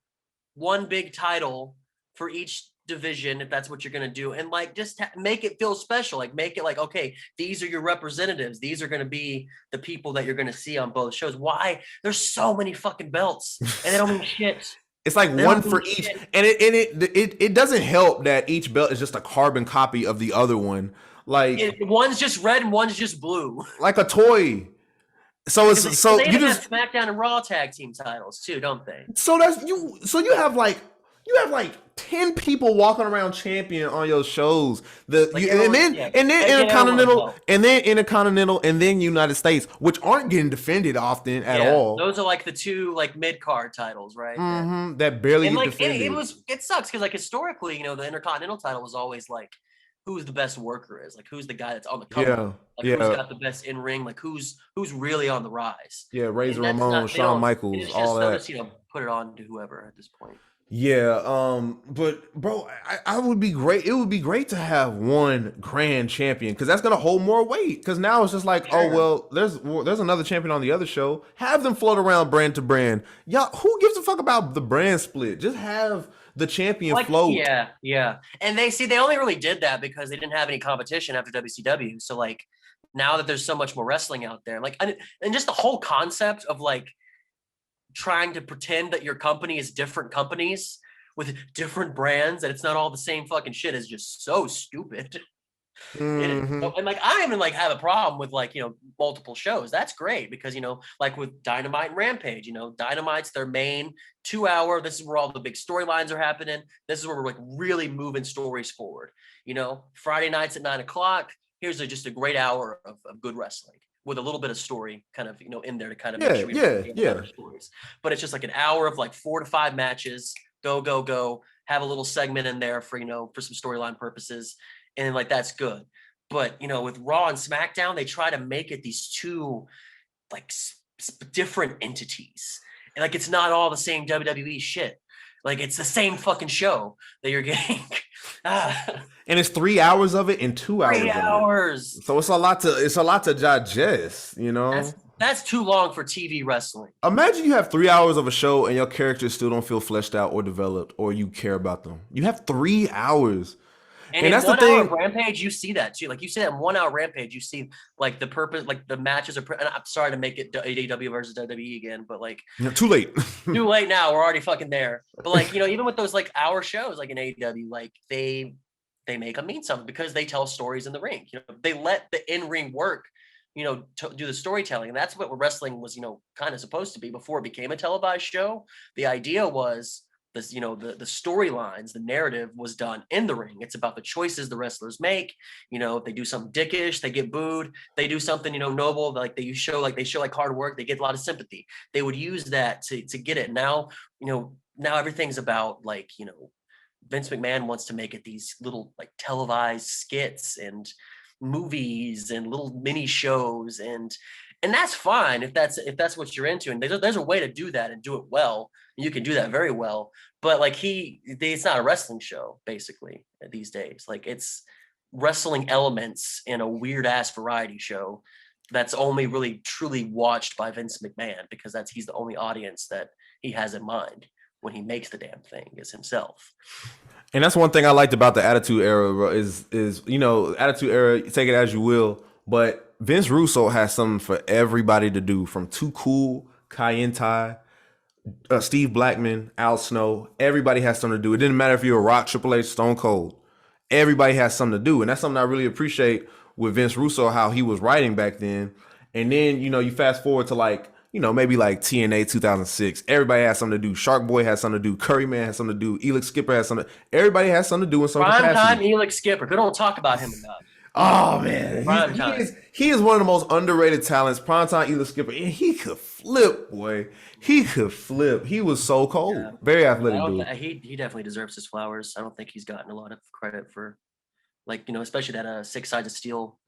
S2: one big title for each division if that's what you're going to do, and like just make it feel special, like make it like, okay, these are your representatives, these are going to be the people that you're going to see on both shows. Why there's so many fucking belts and they don't mean shit.
S1: It's like one for each, and it doesn't help that each belt is just a carbon copy of the other one. Like
S2: one's just red and one's just blue,
S1: like a toy. So it's
S2: they even have SmackDown and Raw tag team titles too, don't they?
S1: So that's you. So you have like 10 people walking around champion on your shows. And then Intercontinental, and then United States, which aren't getting defended often at all.
S2: Those are like the 2 like mid card titles, right?
S1: Mm-hmm, that barely get defended.
S2: It sucks because like historically, the Intercontinental title was always like who's the best worker is, like who's the guy that's on the cover, who's got the best in ring, like who's really on the rise.
S1: Yeah, Razor Ramon, Shawn Michaels, all that.
S2: Just, put it on to whoever at this point.
S1: Yeah, but bro, I would be great. It would be great to have one grand champion because that's gonna hold more weight. Because now it's just like, oh well, there's another champion on the other show. Have them float around brand to brand. Y'all, who gives a fuck about the brand split? Just have the champion float.
S2: Yeah. And they only really did that because they didn't have any competition after WCW. So like now that there's so much more wrestling out there, like and just the whole concept of like trying to pretend that your company is different companies with different brands, and it's not all the same fucking shit, is just so stupid. Mm-hmm. And like I don't even like have a problem with like multiple shows. That's great because like with Dynamite and Rampage, Dynamite's their main 2-hour. This is where all the big storylines are happening. This is where we're like really moving stories forward. Friday nights at 9:00. Here's just a great hour of good wrestling with a little bit of story kind of in there to kind of make sure stories. But it's just like an hour of like 4 to 5 matches. Go. Have a little segment in there for for some storyline purposes. And like that's good, but with Raw and SmackDown, they try to make it these 2 like different entities, and like it's not all the same WWE shit. Like it's the same fucking show that you're getting,
S1: and it's 3 hours of it in 2 hours.
S2: 3 hours.
S1: So it's a lot to digest.
S2: That's too long for TV wrestling.
S1: Imagine you have 3 hours of a show and your characters still don't feel fleshed out or developed, or you care about them. You have 3 hours.
S2: And that's the thing. Rampage, you see that too. Like you see that in 1 hour Rampage, you see like the purpose, like the matches are. And I'm sorry to make it AEW versus WWE again, but like
S1: too late.
S2: Too late now. We're already fucking there. But like even with those like hour shows, like in AEW, like they make them mean something because they tell stories in the ring. They let the in ring work. To do the storytelling, and that's what wrestling was. Kind of supposed to be before it became a televised show. The idea was this, the storylines, the narrative was done in the ring. It's about the choices the wrestlers make. If they do something dickish, they get booed. They do something, noble, like they show like hard work, they get a lot of sympathy. They would use that to get it. Now, now everything's about like, Vince McMahon wants to make it these little like televised skits and movies and little mini shows, and that's fine if that's what you're into, and there's a way to do that and do it well. You can do that very well, but like it's not a wrestling show basically these days. Like it's wrestling elements in a weird ass variety show that's only really truly watched by Vince McMahon because he's the only audience that he has in mind when he makes the damn thing is himself.
S1: And that's one thing I liked about the Attitude Era, bro, is Attitude Era, take it as you will, but Vince Russo has something for everybody to do, from Too Cool, Kaientai, Steve Blackman, Al Snow. Everybody has something to do. It didn't matter if you're a Rock, Triple H, Stone Cold. Everybody has something to do. And that's something I really appreciate with Vince Russo, how he was writing back then. And then, you fast forward to maybe like TNA 2006. Everybody has something to do. Shark Boy has something to do. Curry Man has something to do. Elix Skipper has something. Everybody has something to do in some
S2: Prime time
S1: capacity.
S2: Elix Skipper. We don't talk about him enough.
S1: Oh man,
S2: Prime
S1: he
S2: time.
S1: is one of the most underrated talents. Primetime Elix Skipper, and he could flip, boy. He could flip. He was so cold.
S2: Yeah.
S1: Very athletic dude.
S2: He definitely deserves his flowers. I don't think he's gotten a lot of credit for, especially that 6 Sides of Steel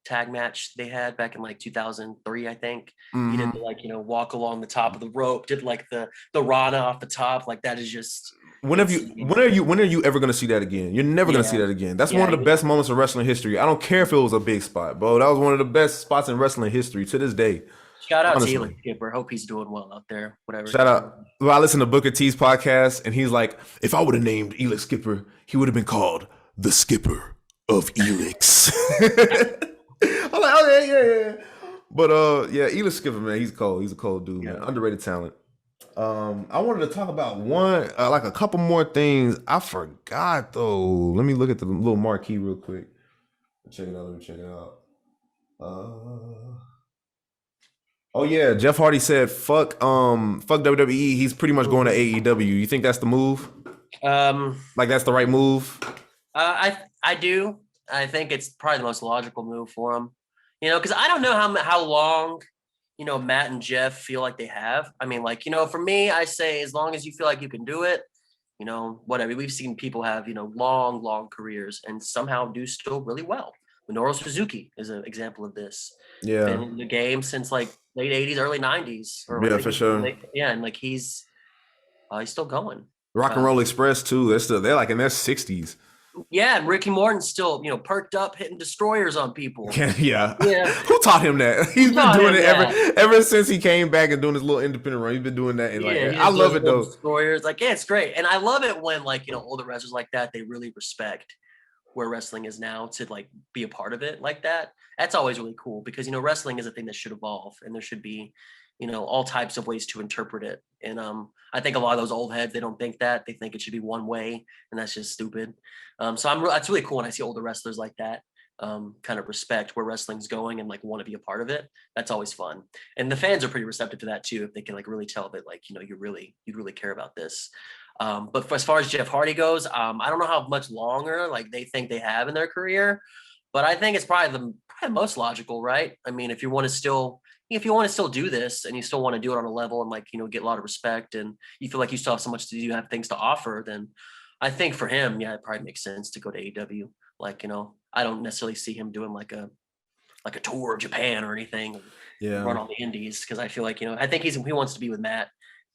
S2: tag match they had back in like 2003, I think. He did walk along the top of the rope, did like the Rana off the top. Like that is just
S1: When are you ever gonna see that again? You're never gonna see that again. That's one of the best moments of wrestling history. I don't care if it was a big spot, bro. That was one of the best spots in wrestling history to this day.
S2: Shout out to Elix Skipper. Hope he's doing well out there. Whatever.
S1: Shout out. Well, I listened to Booker T's podcast, and he's like, if I would have named Elix Skipper, he would have been called the Skipper of Elix. I'm like, oh yeah. But Elix Skipper, man, he's cold. He's a cold dude, man. Underrated talent. I wanted to talk about a couple more things. I forgot though. Let me look at the little marquee real quick. Let me check it out. Oh yeah, Jeff Hardy said, "Fuck WWE." He's pretty much going to AEW. You think that's the move? That's the right move?
S2: I do. I think it's probably the most logical move for him. Because I don't know how long Matt and Jeff feel like they have. I mean, for me, I say as long as you feel like you can do it, whatever. We've seen people have, long careers and somehow do still really well. Minoru Suzuki is an example of this.
S1: Yeah.
S2: Been in the game since late 80s, early 90s.
S1: For sure.
S2: And he's still going.
S1: Rock and Roll Express too. They're like in their 60s.
S2: Yeah, and Ricky Morton's still, perked up hitting destroyers on people.
S1: Yeah. Who taught him that? He's been doing it ever since he came back and doing his little independent run. He's been doing that. I love it though.
S2: Destroyers, it's great. And I love it when older wrestlers like that, they really respect where wrestling is now to be a part of it like that. That's always really cool because, wrestling is a thing that should evolve and there should be, all types of ways to interpret it. And I think a lot of those old heads, they don't think that. They think it should be one way, and that's just stupid. That's really cool when I see older wrestlers like that kind of respect where wrestling's going and want to be a part of it. That's always fun. And the fans are pretty receptive to that too, if they can really tell that you really care about this. But as far as Jeff Hardy goes, I don't know how much longer they think they have in their career, but I think it's probably the most logical, right? I mean, if you want to still do this and you still want to do it on a level and get a lot of respect and you feel like you still have so much to do, you have things to offer, then I think for him, it probably makes sense to go to AEW. I don't necessarily see him doing a tour of Japan or anything.
S1: Yeah.
S2: Run all the indies because I feel I think he wants to be with Matt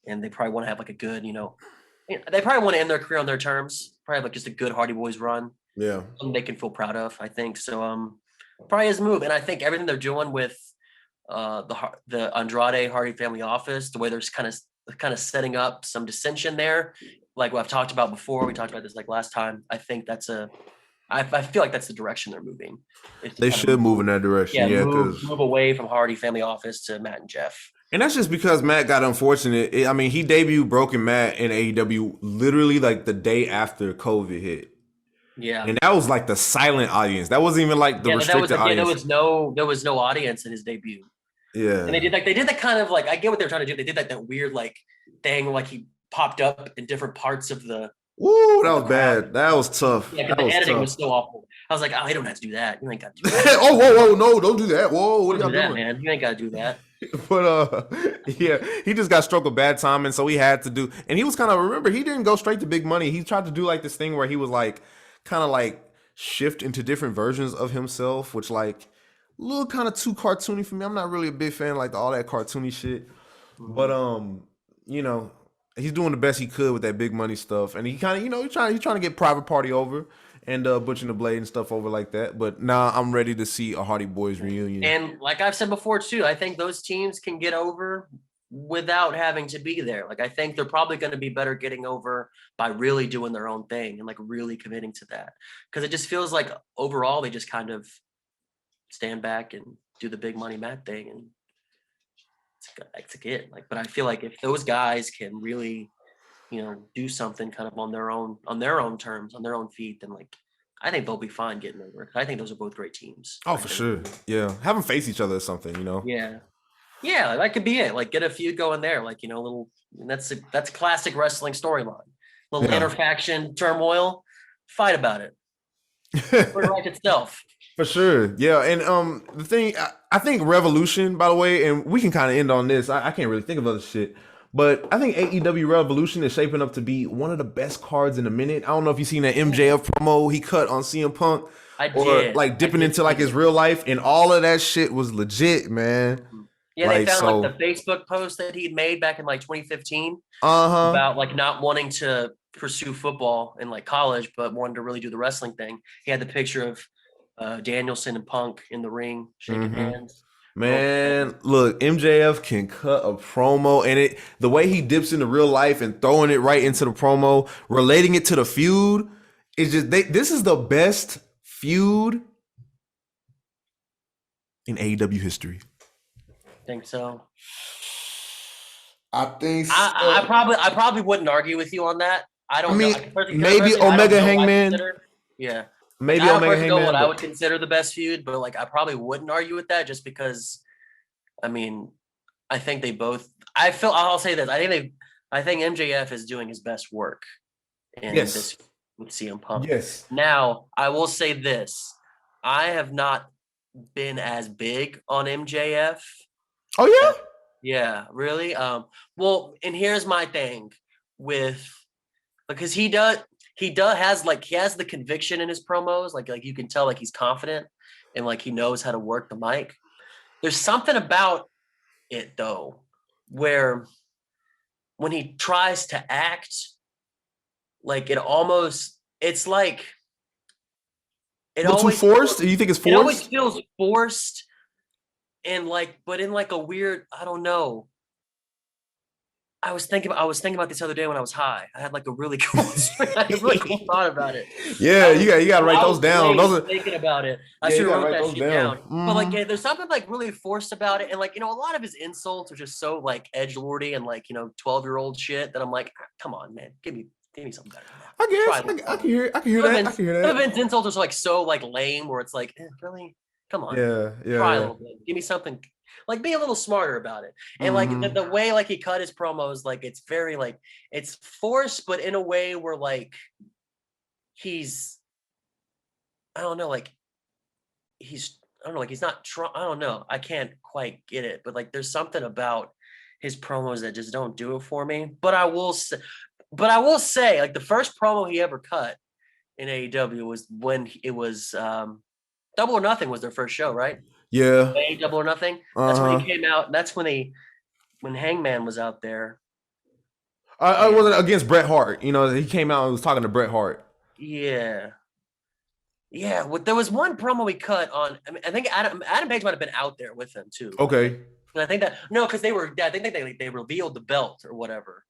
S2: and they probably want to have a good, they probably want to end their career on their terms. Probably have just a good Hardy Boys run.
S1: Yeah.
S2: Something they can feel proud of, I think. So probably his move. And I think everything they're doing with the Andrade Hardy family office, the way they're kind of setting up some dissension there, like what I've talked about before. We talked about this last time. I think I feel like that's the direction they're moving.
S1: They should move in that direction. Yeah,
S2: move away from Hardy family office to Matt and Jeff.
S1: And that's just because Matt got unfortunate. He debuted Broken Matt in AEW literally the day after COVID hit.
S2: Yeah.
S1: And that was the silent audience. That wasn't even the restricted audience.
S2: There was no audience in his debut.
S1: Yeah.
S2: And they did that kind of I get what they're trying to do. They did that weird thing where he popped up in different parts of the
S1: Woo, that was bad. That was tough.
S2: Yeah, because the editing was so awful. I was like, oh, you don't have to do that. You ain't got to do that.
S1: Oh, whoa, no, don't do that. Whoa, what are y'all doing?
S2: Man, you ain't got to do that.
S1: But he just got struck with bad timing, so he had to do. And he was remember, he didn't go straight to big money. He tried to do this thing where he was shift into different versions of himself, which a little kind of too cartoony for me. I'm not really a big fan all that cartoony shit. Mm-hmm. But he's doing the best he could with that big money stuff, and he kind of he's trying to get Private Party over and Butch and the Blade and stuff over like that. But now I'm ready to see a Hardy Boys reunion.
S2: And like I've said before too, I think those teams can get over without having to be there. I think they're probably going to be better getting over by really doing their own thing and really committing to that. Because it just feels overall they just kind of stand back and do the big money Matt thing, and it's a kid. Like, but I feel like if those guys can really, do something kind of on their own terms, on their own feet, then like I think they'll be fine getting over. I think those are both great teams.
S1: Oh, for sure. Yeah, have them face each other or something.
S2: Yeah, that could be it. Like get a feud going there. Like little. That's a classic wrestling storyline. Little interfaction turmoil. Fight about it. Right itself.
S1: For sure. Yeah. And the thing, I think Revolution, by the way, and we can kind of end on this. I can't really think of other shit. But I think AEW Revolution is shaping up to be one of the best cards in a minute. I don't know if you've seen that MJF promo he cut on CM Punk.
S2: I did.
S1: Like dipping into like his real life, and all of that shit was legit, man.
S2: Yeah, they found like the Facebook post that he'd made back in like 2015 about like not wanting to pursue football in like college, but wanted to really do the wrestling thing. He had the picture of Danielson and Punk in the ring shaking hands.
S1: Man, look, MJF can cut a promo, and the way he dips into real life and throwing it right into the promo, relating it to the feud, is just this is the best feud in AEW history.
S2: Think so.
S1: I think so.
S2: I probably wouldn't argue with you on that. I don't know.
S1: Maybe Omega Hangman.
S2: Yeah.
S1: Maybe
S2: I
S1: Omega
S2: don't know
S1: Hangman.
S2: what I would consider the best feud, but like I probably wouldn't argue with that just because I think they both I'll say this. I think MJF is doing his best work in this with CM Punk.
S1: Yes.
S2: Now, I will say this. I have not been as big on MJF.
S1: Oh yeah?
S2: Yeah, really. Well, and here's my thing because he has the conviction in his promos, like you can tell like he's confident and like he knows how to work the mic. There's something about it though, where when he tries to act, like it's like it always
S1: too forced. Do you think it's forced?
S2: It always feels forced. And but in like a weird, I don't know. I was thinking about this other day when I was high. I had like a really cool thought about it.
S1: Yeah, you got to write those down.
S2: Thinking about it. I should have wrote that shit down. Mm-hmm. But like, there's something like really forced about it, and like a lot of his insults are just so like edgelordy and like 12-year-old shit that I'm like, come on, man, give me something better.
S1: I guess I can hear that.
S2: Some of his insults are like so like lame, where it's like, really. Come on.
S1: Yeah.
S2: Try a little bit. Give me something. Like be a little smarter about it. And like the way like he cut his promos, like it's very like it's forced, but in a way where like he's I don't know, like he's not I don't know. I can't quite get it, but like there's something about his promos that just don't do it for me. But I will say like the first promo he ever cut in AEW was when it was Double or Nothing was their first show, right?
S1: Yeah.
S2: Double or Nothing. That's when he came out. That's when Hangman was out there.
S1: I wasn't against Bret Hart. He came out and was talking to Bret Hart.
S2: Yeah. Yeah. Well, there was one promo he cut on. I think Adam Page might have been out there with him too.
S1: Okay.
S2: And I think because I think they revealed the belt or whatever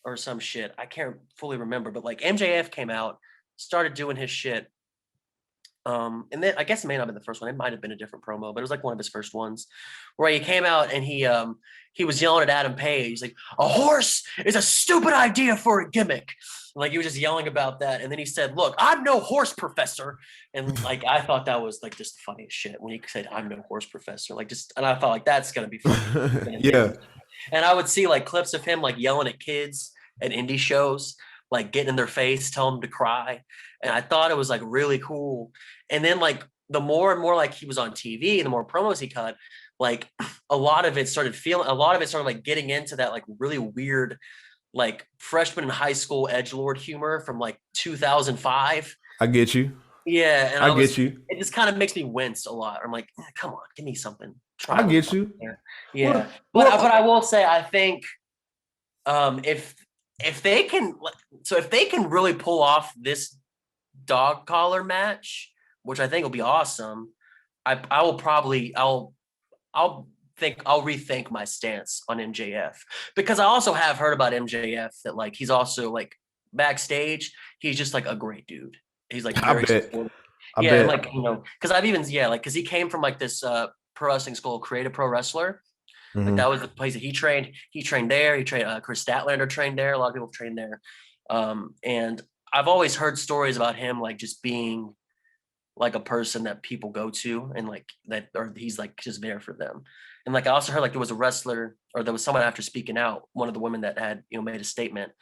S2: or some shit. I can't fully remember, but like MJF came out, started doing his shit. And then I guess it may not have been the first one. It might have been a different promo, but it was like one of his first ones where he came out and he was yelling at Adam Page. He's like, a horse is a stupid idea for a gimmick. Like he was just yelling about that. And then he said, look, I'm no horse professor. And like, I thought that was like just the funniest shit when he said, I'm no horse professor. And I thought like, that's going to be funny.
S1: Yeah.
S2: And I would see like clips of him like yelling at kids at indie shows, like getting in their face, telling them to cry. And I thought it was like really cool. And then like the more and more like he was on TV, the more promos he cut, like a lot of it started like getting into that like really weird, like freshman in high school edgelord humor from like 2005.
S1: I get you.
S2: Yeah. And
S1: I get you.
S2: It just kind of makes me wince a lot. I'm like, come on, give me something.
S1: I get you.
S2: Yeah. But I will say, I think if they can really pull off this dog collar match, which I think will be awesome, I'll rethink my stance on MJF, because I also have heard about MJF that like he's also like backstage he's just like a great dude. He's like very supportive. Like because I've even because he came from like this pro wrestling school, Creative Pro Wrestler. Like
S1: Mhm.
S2: that was the place that he trained. He trained there. He trained Chris Statlander trained there. A lot of people trained there. And I've always heard stories about him like just being like a person that people go to and like that, or he's like just there for them. And like I also heard like there was a wrestler or there was someone after speaking out, one of the women that had, you know, made a statement.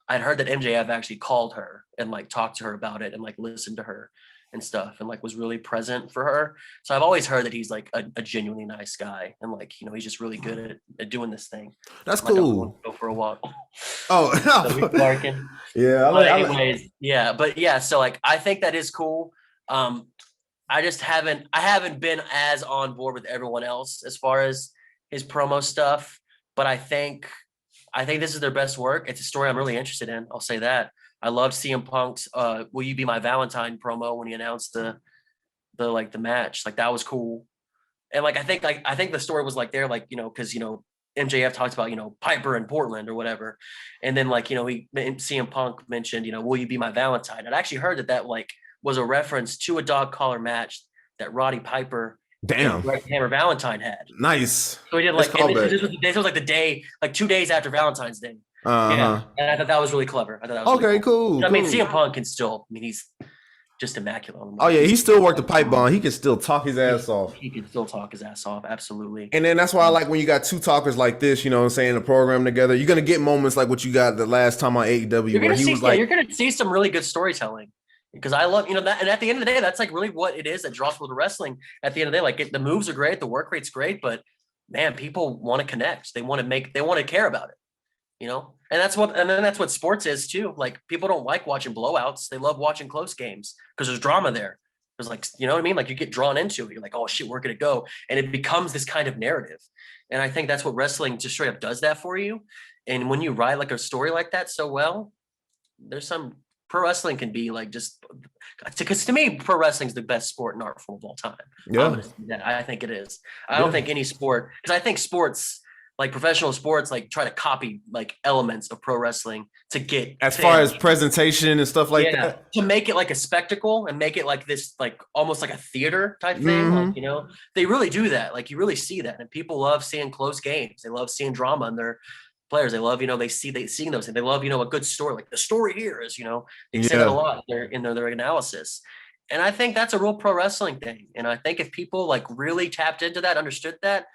S2: I'd heard that MJF actually called her and like talked to her about it and like listened to her and stuff and like was really present for her. So I've always heard that he's like a genuinely nice guy and like, you know, he's just really good at doing this thing.
S1: That's
S2: My dog wants
S1: cool.
S2: to go for a walk. So he's
S1: Oh,
S2: barking.
S1: yeah.
S2: But anyways, yeah, but yeah, so like I think that is cool. I just haven't been as on board with everyone else as far as his promo stuff, but I think this is their best work. It's a story I'm really interested in. I'll say that. I love CM Punk's "Will You Be My Valentine" promo when he announced the match. Like that was cool. And like I think the story was like there, like, you know, because you know, MJF talks about, you know, Piper in Portland or whatever. And then like, you know, CM Punk mentioned, you know, "Will You Be My Valentine?" I'd actually heard that like was a reference to a dog collar match that Roddy Piper and
S1: damn.
S2: Greg Hammer Valentine had.
S1: Nice.
S2: So he did
S1: Let's
S2: like,
S1: call
S2: and
S1: back.
S2: this was like the day, like 2 days after Valentine's Day. Yeah.
S1: Uh-huh.
S2: And I thought that was really clever. I thought that was really
S1: Okay,
S2: cool.
S1: cool,
S2: I mean,
S1: cool.
S2: CM Punk can still, I mean, he's just immaculate on the
S1: Oh
S2: mic.
S1: yeah, he still worked the pipe bomb. He can still talk his ass off.
S2: He can still talk his ass off. Absolutely.
S1: And then that's why I like when you got two talkers like this, you know what I'm saying, in a program together. You're gonna get moments like what you got the last time on AEW where he was like,
S2: you're gonna see some really good storytelling. Because I love, you know, that, and at the end of the day, that's like really what it is that draws people to wrestling. At the end of the day, like the moves are great, the work rate's great, but man, people want to connect. They want to care about it, you know? And then that's what sports is too. Like people don't like watching blowouts. They love watching close games because there's drama there. There's like, you know what I mean? Like you get drawn into it. You're like, oh shit, where could it go? And it becomes this kind of narrative. And I think that's what wrestling just straight up does that for you. And when you write like a story like that so well, there's some pro wrestling can be like just because to me pro wrestling is the best sport and art form of all time.
S1: yeah,
S2: I think it is. I don't think any sport, because I think sports like professional sports like try to copy like elements of pro wrestling to get
S1: as far as presentation and stuff like that,
S2: to make it like a spectacle and make it like this like almost like a theater type thing. Like, you know, they really do that. Like you really see that, and people love seeing close games. They love seeing drama in their players. They love, you know, seeing those, and they love, you know, a good story. Like the story here is, you know, they say that a lot in their analysis. And I think that's a real pro wrestling thing. And I think if people like really tapped into that, understood that,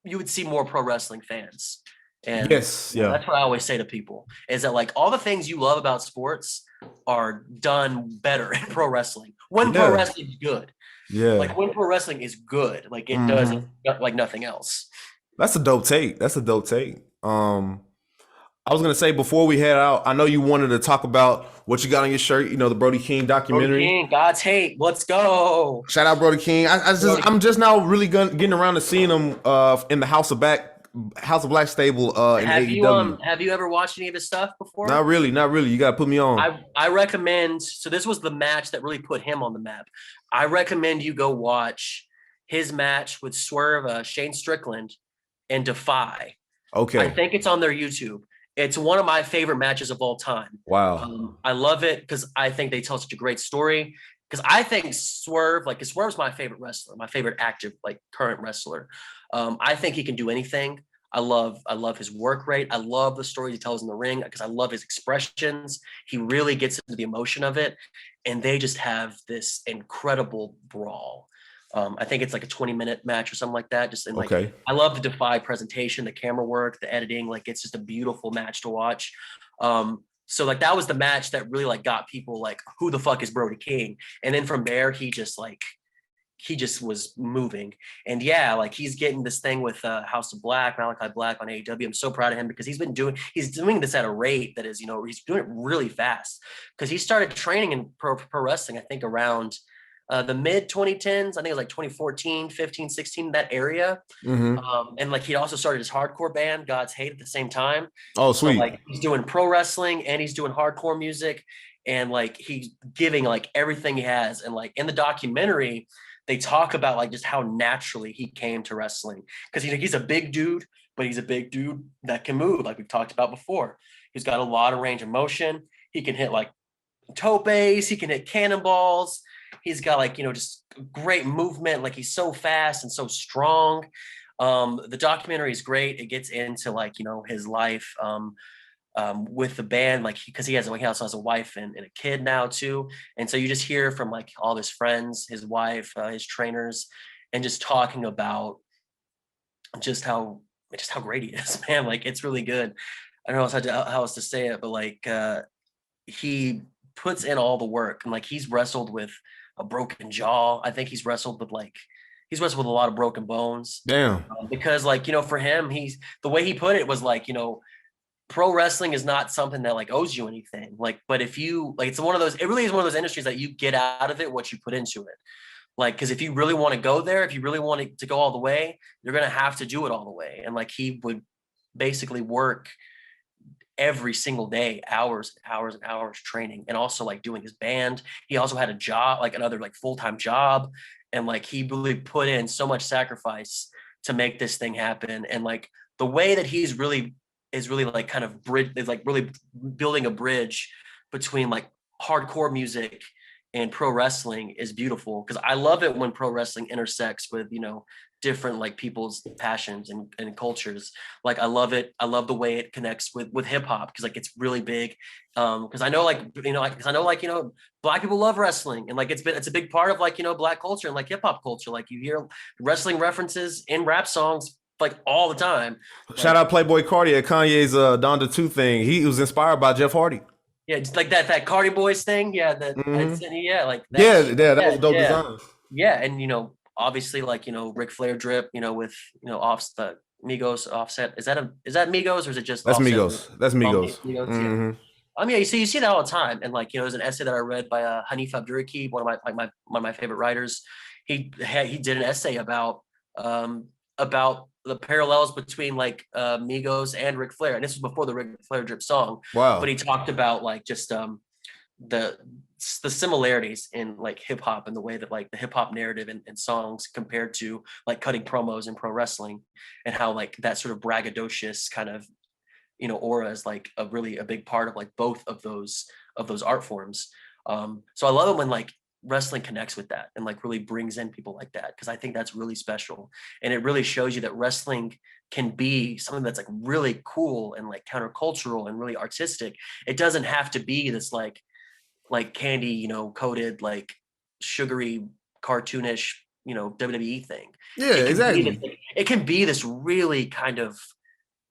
S2: you would see more pro wrestling fans. And
S1: yes, yeah,
S2: that's what I always say to people is that like all the things you love about sports are done better in pro wrestling when pro wrestling is good.
S1: Yeah,
S2: like when pro wrestling is good, like it does like nothing else.
S1: That's a dope take. I was gonna say before we head out, I know you wanted to talk about what you got on your shirt. You know, the Brody King documentary.
S2: Brody King, God's hate. Let's go.
S1: Shout out Brody King. I'm just now really getting around to seeing him in the House of Black stable in AEW.
S2: Have you ever watched any of his stuff before?
S1: Not really. You gotta put me on.
S2: I recommend. So this was the match that really put him on the map. I recommend you go watch his match with Swerve, Shane Strickland, and Defy.
S1: Okay.
S2: I think it's on their YouTube. It's one of my favorite matches of all time.
S1: Wow.
S2: I love it because I think they tell such a great story. Because I think Swerve, like Swerve's my favorite wrestler, my favorite active, like current wrestler. I think he can do anything. I love his work rate. I love the story he tells in the ring because I love his expressions. He really gets into the emotion of it. And they just have this incredible brawl. I think it's like a 20-minute match or something like that. Just in like,
S1: okay.
S2: I love the Defy presentation, the camera work, the editing. Like it's just a beautiful match to watch. So like that was the match that really like got people like, who the fuck is Brody King? And then from there, he just was moving. And yeah, like he's getting this thing with House of Black, Malachi Black on AEW. I'm so proud of him because he's doing this at a rate that is, you know, he's doing it really fast because he started training in pro wrestling, I think around the mid 2010s. I think it was like 2014, 15, 16, that area. And like he also started his hardcore band, God's Hate, at the same time.
S1: Oh, sweet.
S2: So like he's doing pro wrestling and he's doing hardcore music, and like he's giving like everything he has. And like in the documentary, they talk about like just how naturally he came to wrestling because he's a big dude, but he's a big dude that can move, like we've talked about before. He's got a lot of range of motion. He can hit like topes, he can hit cannonballs. He's got like, just great movement. Like he's so fast and so strong. The documentary is great. It gets into like, his life with the band, like because he also has a wife and a kid now too. And so you just hear from like all his friends, his wife, his trainers, and just talking about just how great he is, man. Like it's really good. I don't know how else to say it, but like he puts in all the work, and like he's wrestled with a broken jaw. I think he's wrestled with a lot of broken bones.
S1: Damn.
S2: Because like, for him, the way he put it was like, pro wrestling is not something that like owes you anything. Like, but if you like, it really is one of those industries that you get out of it what you put into it. Like, because if you really want to go there, if you really want to go all the way, you're going to have to do it all the way. And like, he would basically work every single day, hours and hours and hours training, and also like doing his band. He also had a job, like another like full-time job. And like, he really put in so much sacrifice to make this thing happen. And like the way that is really like kind of really building a bridge between like hardcore music and pro wrestling is beautiful, because I love it when pro wrestling intersects with different like people's passions and cultures. Like I love it. I love the way it connects with hip hop, because like it's really big. Because I know Black people love wrestling, and like it's a big part of like Black culture and like hip hop culture. Like you hear wrestling references in rap songs like all the time.
S1: Shout out Playboy Cardi at Kanye's Donda 2 thing. He was inspired by Jeff Hardy.
S2: Yeah, just like that Cardi Boys thing. Yeah, like that.
S1: Yeah, that was dope design.
S2: Yeah, and obviously like Ric Flair drip, with off the Migos Offset. Is that Migos, or is it just
S1: That's
S2: Offset?
S1: Migos? That's Migos.
S2: Yeah. Yeah, you see that all the time. And like there's an essay that I read by Hanif Abdurraqib, one of my favorite writers. He did an essay about the parallels between like Migos and Ric Flair, and this was before the Ric Flair drip song.
S1: Wow.
S2: But he talked about like just the similarities in like hip hop, and the way that like the hip hop narrative and songs compared to like cutting promos in pro wrestling, and how like that sort of braggadocious kind of aura is like a big part of like both of those art forms. So I love it when like wrestling connects with that and like really brings in people like that, because I think that's really special, and it really shows you that wrestling can be something that's like really cool and like countercultural and really artistic. It doesn't have to be this like candy coated like sugary cartoonish WWE thing.
S1: Yeah, exactly.
S2: It can be this really kind of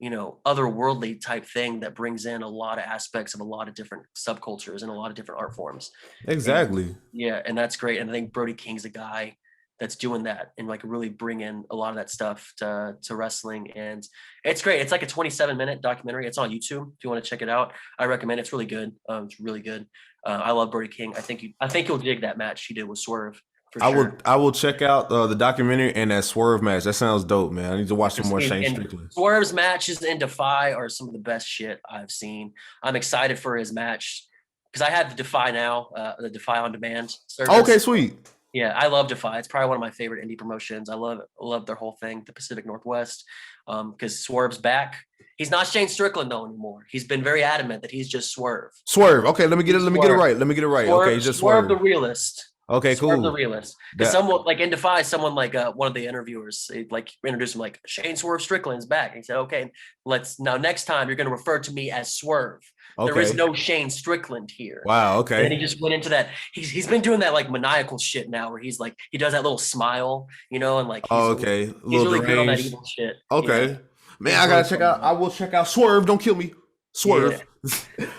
S2: otherworldly type thing that brings in a lot of aspects of a lot of different subcultures and a lot of different art forms.
S1: Exactly.
S2: And that's great. And I think Brody King's a guy that's doing that and like really bring in a lot of that stuff to wrestling. And it's great. It's like a 27-minute documentary. It's on YouTube if you want to check it out. I recommend it. It's really good. It's really good. I love Brody King. I think you'll dig that match he did with Swerve.
S1: I will check out the documentary and that Swerve match. That sounds dope, man. I need to watch some more Shane Strickland.
S2: Swerve's matches in Defy are some of the best shit I've seen. I'm excited for his match because I have the Defy now, the Defy on Demand service.
S1: Okay, sweet.
S2: Yeah, I love Defy. It's probably one of my favorite indie promotions. I love it. I love their whole thing, the Pacific Northwest, because Swerve's back. He's not Shane Strickland though anymore. He's been very adamant that he's just Swerve.
S1: Swerve. Okay, let me get it right. Swerve,
S2: okay, just Swerve the realist.
S1: Okay, cool.
S2: Swerve the realist. Because someone like in Defy, someone like one of the interviewers like introduced him like Shane Swerve Strickland's back. And he said, "Okay, next time you're going to refer to me as Swerve. Okay. There is no Shane Strickland here."
S1: Wow. Okay.
S2: And he just went into that. He's been doing that like maniacal shit now, where he's like he does that little smile, and like he's really good on that evil shit.
S1: Okay, man, I gotta check out. I will check out Swerve. Don't kill me, Swerve.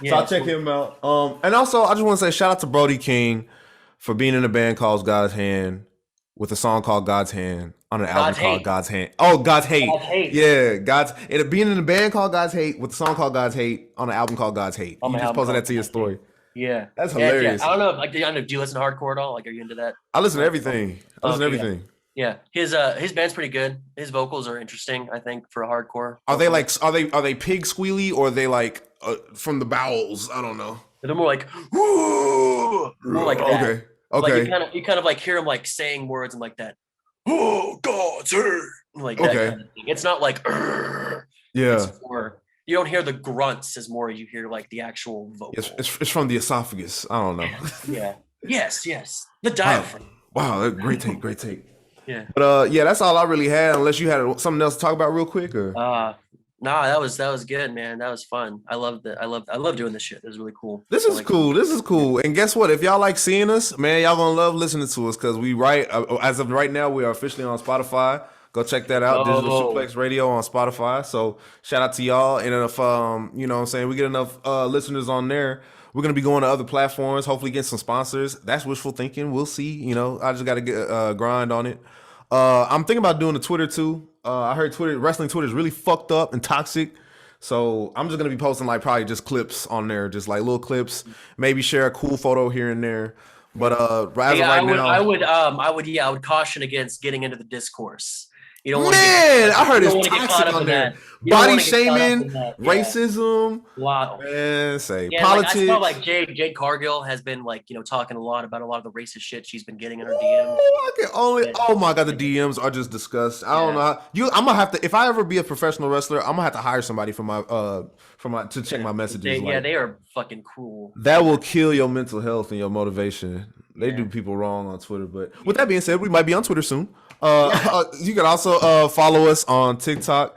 S1: Yeah. So I'll check him out. And also I just want to say shout out to Brody King for being in a band called God's Hand with a song called God's Hand on an album called God's Hand. Oh, God's Hate. Yeah, being in a band called God's Hate with a song called God's Hate on an album called God's Hate. You just posted that to your story.
S2: Yeah.
S1: That's hilarious.
S2: Yeah. I don't know. Like, do you listen to hardcore at all? Like, are you into that?
S1: I listen to everything.
S2: Yeah. His band's pretty good. His vocals are interesting, I think, for a hardcore.
S1: Are they pig squealy, or are they like from the bowels? I don't know.
S2: They're more like, woo! More like that.
S1: Okay.
S2: Like you kind of like hear him like saying words and like that. Oh, God's hurt. Like that kind of thing. It's not like, yeah. It's more, you don't hear the grunts as more you hear like the actual vocal.
S1: It's from the esophagus. I don't know.
S2: Yeah. Yes, the diaphragm.
S1: Wow, great take, great take.
S2: Yeah.
S1: But yeah, that's all I really had. Unless you had something else to talk about real quick, or
S2: No, that was good, man. That was fun. I love doing this shit. It was really cool.
S1: this is cool. This is cool. And guess what? If y'all like seeing us, man, y'all gonna love listening to us because we as of right now, we are officially on Spotify. Go check that out. Digital Suplex Radio on Spotify. So shout out to y'all. And if you know what I'm saying, we get enough listeners on there, we're gonna be going to other platforms, hopefully get some sponsors. That's wishful thinking. We'll see. You know, I just gotta get grind on it. I'm thinking about doing the Twitter too. I heard wrestling Twitter is really fucked up and toxic. So I'm just gonna be posting like probably just clips on there, just like little clips, maybe share a cool photo here and there. But as of right now,
S2: I would caution against getting into the discourse. You don't want
S1: I heard it's toxic on there. Body shaming, racism.
S2: Wow.
S1: Man, politics.
S2: I saw like Jade Cargill has been like, you know, talking a lot about a lot of the racist shit she's been getting in her DMs.
S1: Oh my god, the DMs are just disgusting. I don't know. I'm gonna have to, if I ever be a professional wrestler, I'm gonna have to hire somebody for my to check my messages.
S2: They are fucking cruel.
S1: That will kill your mental health and your motivation. They do people wrong on Twitter. But with that being said, we might be on Twitter soon. You can also follow us on TikTok,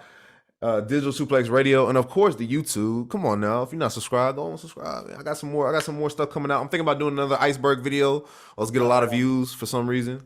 S1: Digital Suplex Radio, and of course the YouTube. Come on now, if you're not subscribed, go and subscribe. I got some more stuff coming out. I'm thinking about doing another iceberg video. Let's get a lot of views for some reason.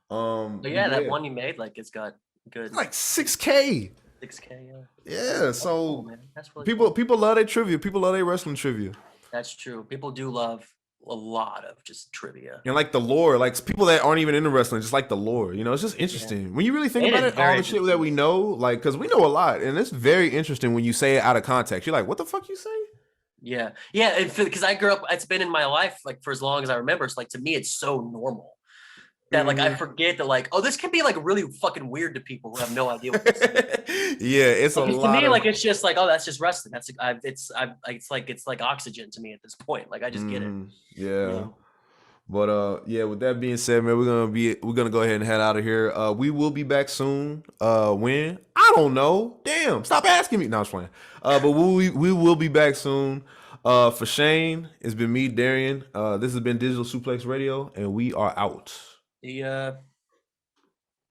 S2: That one you made, like it's got good,
S1: like 6K.
S2: 6K,
S1: yeah. So
S2: cool, that's really
S1: people love their trivia. People love their wrestling trivia.
S2: That's true. People do love a lot of just trivia
S1: and like the lore, like people that aren't even into wrestling, just like the lore. You know, it's just interesting when you really think about it. All the shit that we know, like, because we know a lot, and it's very interesting when you say it out of context. You're like, what the fuck you say?
S2: Yeah, because I grew up. It's been in my life like for as long as I remember. So like to me, it's so normal that like I forget that like, oh, this can be like really fucking weird to people who have no idea what this is.
S1: Yeah, it's like, a lot.
S2: To me, like it's just like, oh, that's just wrestling. That's it's like oxygen to me at this point. Like I just get it.
S1: Yeah.
S2: You know?
S1: But yeah, with that being said, man, we're gonna go ahead and head out of here. We will be back soon. When? I don't know. Damn, stop asking me. No, I was playing. But we will be back soon. For Shane, it's been me, Darian. This has been Digital Suplex Radio, and we are out.
S2: The